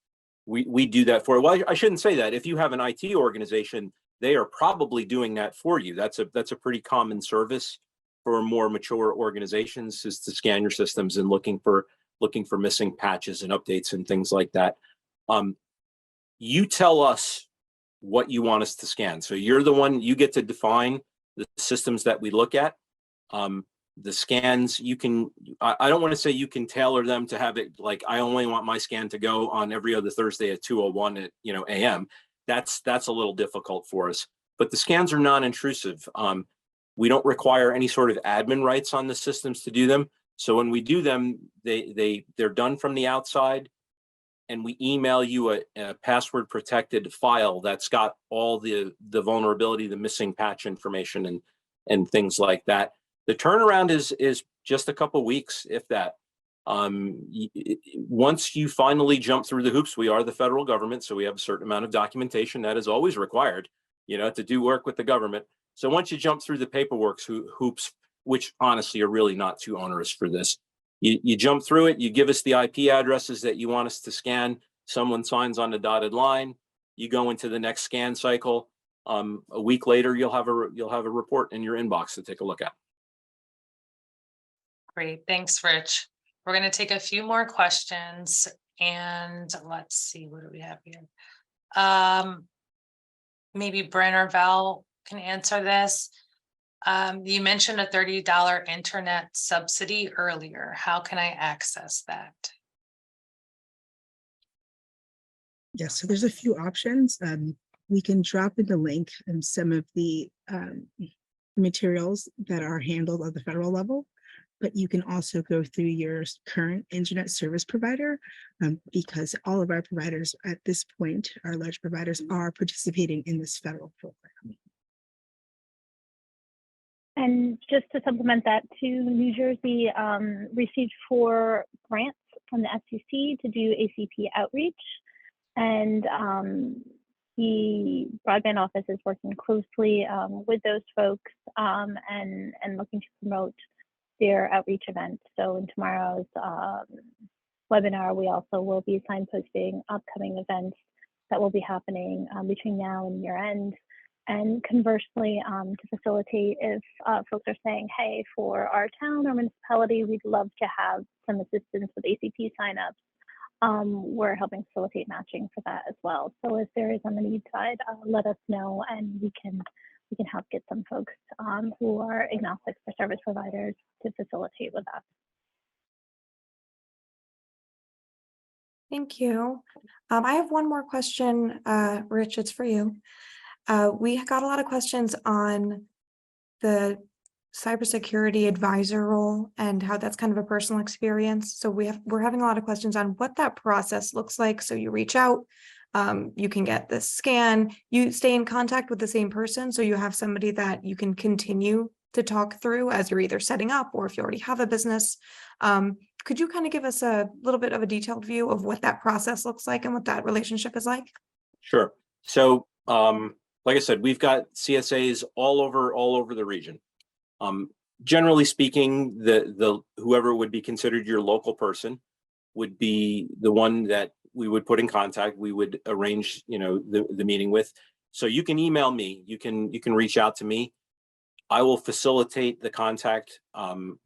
We do that for, well, I shouldn't say that. If you have an IT organization, they are probably doing that for you. That's a pretty common service for more mature organizations, is to scan your systems and looking for missing patches and updates and things like that. You tell us what you want us to scan. So you're the one, you get to define the systems that we look at. The scans, I don't want to say you can tailor them to have it like, I only want my scan to go on every other Thursday at 2:01 a.m. That's a little difficult for us, but the scans are non-intrusive. We don't require any sort of admin rights on the systems to do them. So when we do them, they're done from the outside, and we email you a password protected file that's got all the vulnerability, the missing patch information, and things like that. The turnaround is just a couple weeks, if that. Once you finally jump through the hoops, we are the federal government, so we have a certain amount of documentation that is always required, to do work with the government. So once you jump through the paperwork hoops, which honestly are really not too onerous for this, you jump through it, you give us the IP addresses that you want us to scan, someone signs on the dotted line, you go into the next scan cycle. A week later, you'll have a report in your inbox to take a look at. Great, thanks, Rich. We're going to take a few more questions, and let's see, what do we have here? Maybe Brent or Val can answer this. You mentioned a $30 internet subsidy earlier. How can I access that? Yes, so there's a few options. We can drop in the link and some of the materials that are handled at the federal level, but you can also go through your current internet service provider, because all of our providers at this point, our large providers, are participating in this federal program. And just to supplement that too, New Jersey received 4 grants from the FCC to do ACP outreach. And the broadband office is working closely with those folks and looking to promote their outreach events. So in tomorrow's webinar, we also will be signposting upcoming events that will be happening between now and year end. And conversely, to facilitate if folks are saying, hey, for our town or municipality, we'd love to have some assistance with ACP signups, we're helping facilitate matching for that as well. So if there is on the need side, let us know, and we can help get some folks who are agnostic for service providers to facilitate with that. Thank you. I have one more question, Rich, it's for you. We got a lot of questions on the cybersecurity advisor role and how that's kind of a personal experience. So we're having a lot of questions on what that process looks like. So you reach out, you can get this scan, you stay in contact with the same person. So you have somebody that you can continue to talk through as you're either setting up or if you already have a business. Could you kind of give us a little bit of a detailed view of what that process looks like and what that relationship is like? Sure. So, like I said, we've got CSAs all over the region. Generally speaking, the whoever would be considered your local person would be the one that we would put in contact. We would arrange, the meeting with. So you can email me. You can reach out to me. I will facilitate the contact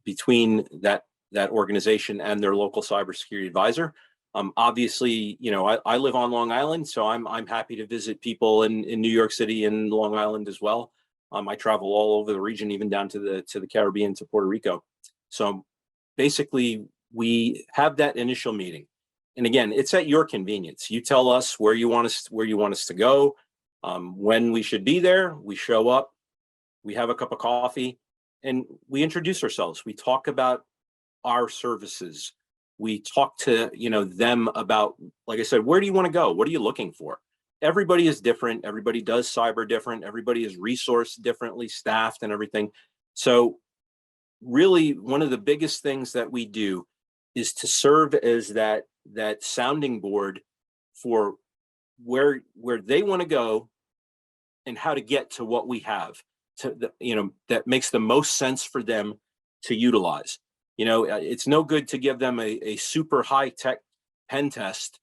between that organization and their local cybersecurity advisor. Obviously, I live on Long Island, so I'm happy to visit people in New York City and Long Island as well. I travel all over the region, even down to the Caribbean, to Puerto Rico. So basically, we have that initial meeting, and again, it's at your convenience. You tell us where you want us to go, when we should be there. We show up, we have a cup of coffee, and we introduce ourselves. We talk about our services. We talk to them about, like I said, where do you want to go? What are you looking for? Everybody is different. Everybody does cyber different. Everybody is resourced differently, staffed and everything. So really, one of the biggest things that we do is to serve as that sounding board for where they want to go and how to get to what we have that makes the most sense for them to utilize. It's no good to give them a super high tech pen test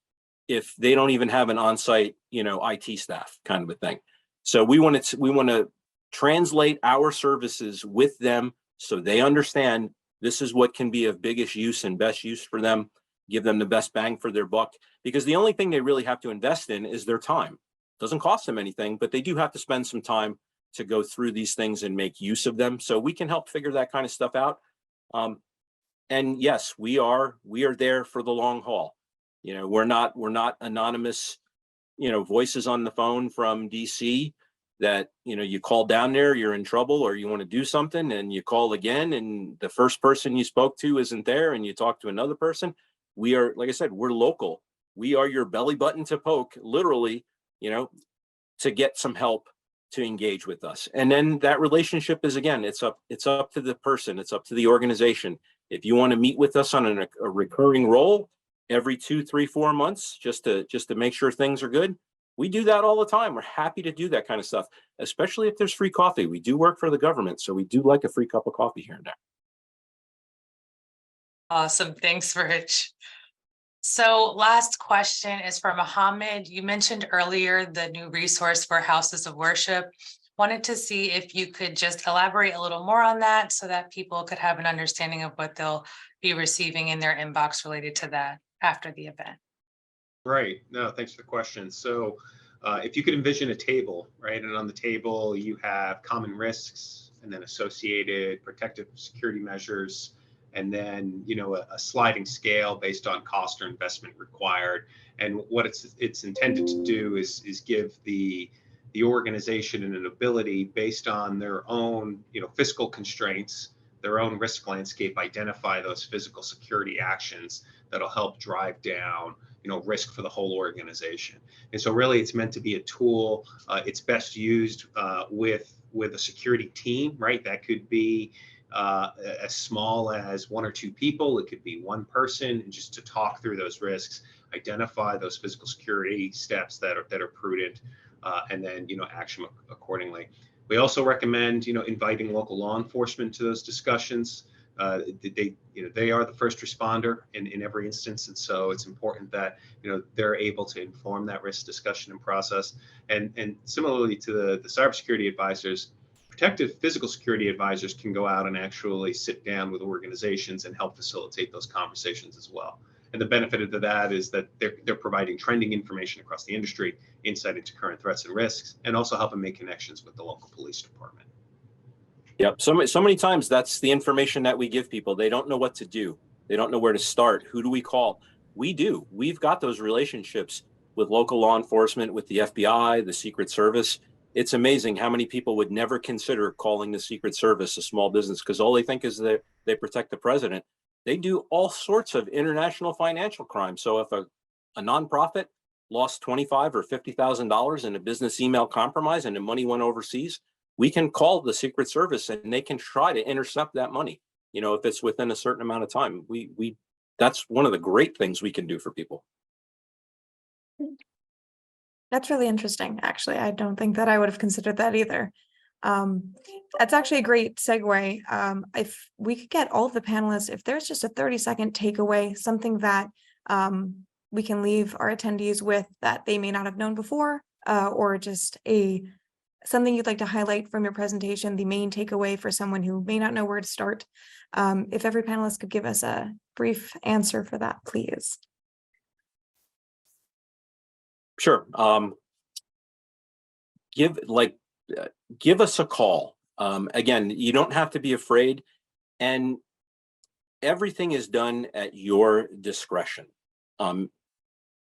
if they don't even have an on-site, IT staff, kind of a thing. So we want to translate our services with them so they understand this is what can be of biggest use and best use for them, give them the best bang for their buck, because the only thing they really have to invest in is their time. It doesn't cost them anything, but they do have to spend some time to go through these things and make use of them. So we can help figure that kind of stuff out. And yes, we are there for the long haul. We're not anonymous, voices on the phone from DC. that, you know, you call down there, you're in trouble, or you want to do something, and you call again, and the first person you spoke to isn't there, and you talk to another person. We are, like I said, we're local. We are your belly button to poke, literally, you know, to get some help to engage with us. And then that relationship is, again, it's up to the person, it's up to the organization. If you want to meet with us on a recurring role every 2, 3, 4 months, just to make sure things are good, we do that all the time. We're happy to do that kind of stuff, especially if there's free coffee. We do work for the government, so we do like a free cup of coffee here and there. Awesome. Thanks, Rich. So last question is for Mohammed. You mentioned earlier the new resource for houses of worship. Wanted to see if you could just elaborate a little more on that so that people could have an understanding of what they'll be receiving in their inbox related to that after the event. Right. No, thanks for the question. So if you could envision a table, right, and on the table you have common risks and then associated protective security measures, and then, you know, a sliding scale based on cost or investment required. And what it's intended to do is give the organization an ability based on their own, you know, fiscal constraints, their own risk landscape, identify those physical security actions that'll help drive down, you know, risk for the whole organization. And so really it's meant to be a tool. It's best used with a security team, right? That could be as small as 1 or 2 people. It could be 1 person, and just to talk through those risks, identify those physical security steps that are prudent, and then, you know, action accordingly. We also recommend, you know, inviting local law enforcement to those discussions. They are the first responder in every instance, and so it's important that, you know, they're able to inform that risk discussion and process. And similarly to the cybersecurity advisors, protective physical security advisors can go out and actually sit down with organizations and help facilitate those conversations as well. And the benefit of that is that they're providing trending information across the industry, insight into current threats and risks, and also helping make connections with the local police department. Yep. So many times that's the information that we give people. They don't know what to do. They don't know where to start. Who do we call? We do. We've got those relationships with local law enforcement, with the FBI, the Secret Service. It's amazing how many people would never consider calling the Secret Service a small business because all they think is that they protect the president. They do all sorts of international financial crime. So if a nonprofit lost $25,000 or $50,000 in a business email compromise and the money went overseas, we can call the Secret Service and they can try to intercept that money. You know, if it's within a certain amount of time, that's one of the great things we can do for people. That's really interesting, actually. I don't think that I would have considered that either. That's actually a great segue. If we could get all of the panelists, if there's just a 30-second takeaway, something that we can leave our attendees with that they may not have known before, or just something you'd like to highlight from your presentation, the main takeaway for someone who may not know where to start. If every panelist could give us a brief answer for that, please. Sure. Give us a call. Again, you don't have to be afraid, and everything is done at your discretion.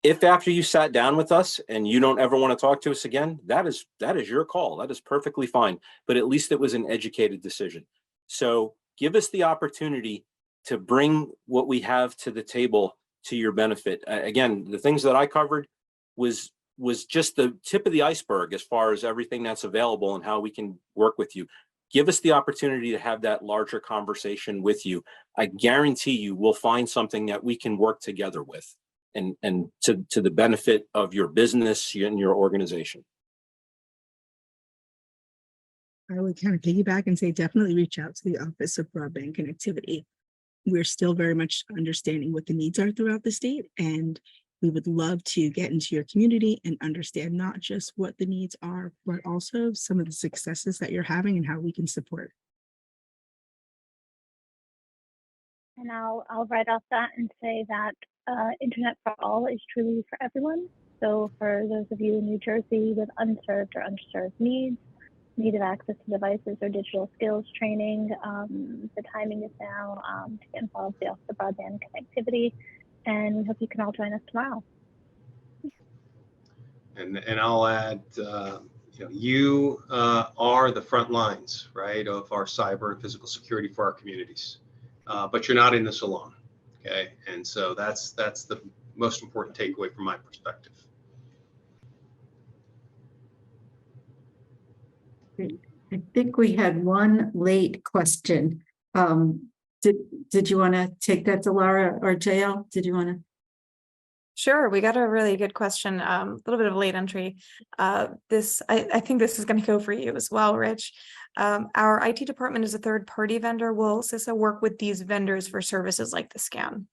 If after you sat down with us and you don't ever want to talk to us again, that is your call. That is perfectly fine. But at least it was an educated decision. So give us the opportunity to bring what we have to the table to your benefit. Again, the things that I covered was just the tip of the iceberg as far as everything that's available and how we can work with you. Give us the opportunity to have that larger conversation with you. I guarantee you we'll find something that we can work together with and to the benefit of your business and your organization. I would kind of piggyback and say definitely reach out to the Office of Broadband Connectivity. We're still very much understanding what the needs are throughout the state, and we would love to get into your community and understand not just what the needs are, but also some of the successes that you're having and how we can support. And I'll write off that and say that Internet for All is truly for everyone. So for those of you in New Jersey with unserved or underserved needs, need of access to devices or digital skills training, the timing is now to get involved with the Office of Broadband Connectivity. And we hope you can all join us tomorrow. And I'll add, you are the front lines, right, of our cyber and physical security for our communities. But you're not in this alone. Okay. And so that's the most important takeaway from my perspective. I think we had one late question. Did you want to take that, Delara or JL? Did you want to? Sure, we got a really good question, a little bit of late entry. I think this is going to go for you as well, Rich. Our IT department is a third-party vendor. Will CISA work with these vendors for services like the scan?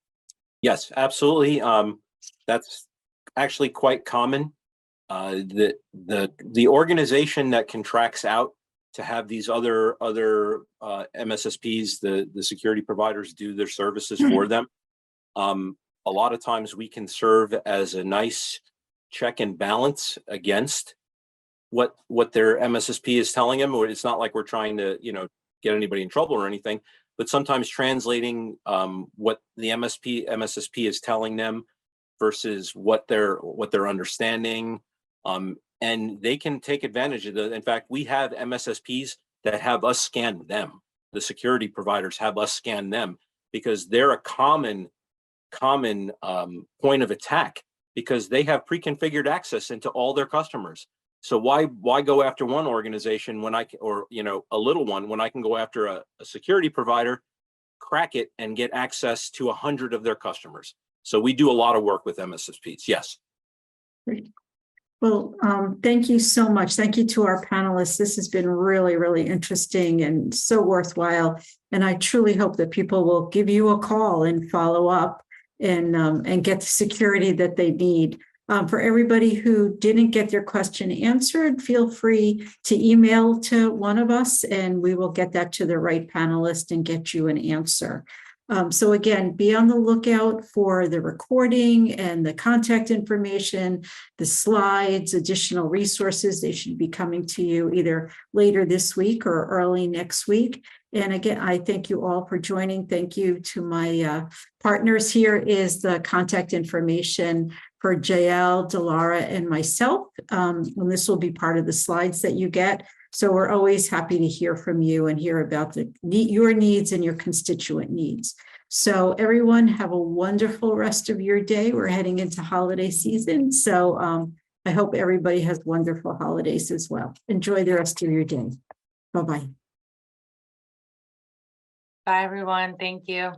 Yes, absolutely. That's actually quite common. The organization that contracts out to have these other MSSPs, the security providers, do their services for them. A lot of times we can serve as a nice check and balance against what their MSSP is telling them. Or it's not like we're trying to, get anybody in trouble or anything, but sometimes translating what the MSSP is telling them versus what they're understanding. And they can take advantage of in fact, we have MSSPs that have us scan them. The security providers have us scan them because they're a common point of attack because they have pre-configured access into all their customers. So why go after one organization when a little one when I can go after a security provider, crack it, and get access to 100 of their customers. So we do a lot of work with MSSPs. Yes. Great. Well, thank you so much. Thank you to our panelists. This has been really, really interesting and so worthwhile. And I truly hope that people will give you a call and follow up and get the security that they need. For everybody who didn't get their question answered, feel free to email to one of us and we will get that to the right panelist and get you an answer. So again, be on the lookout for the recording and the contact information, the slides, additional resources. They should be coming to you either later this week or early next week. And again, I thank you all for joining. Thank you to my partners. Here is the contact information for JL, Delara, and myself. And this will be part of the slides that you get. So we're always happy to hear from you and hear about your needs and your constituent needs. So everyone have a wonderful rest of your day. We're heading into holiday season. So I hope everybody has wonderful holidays as well. Enjoy the rest of your day. Bye-bye. Bye, everyone. Thank you.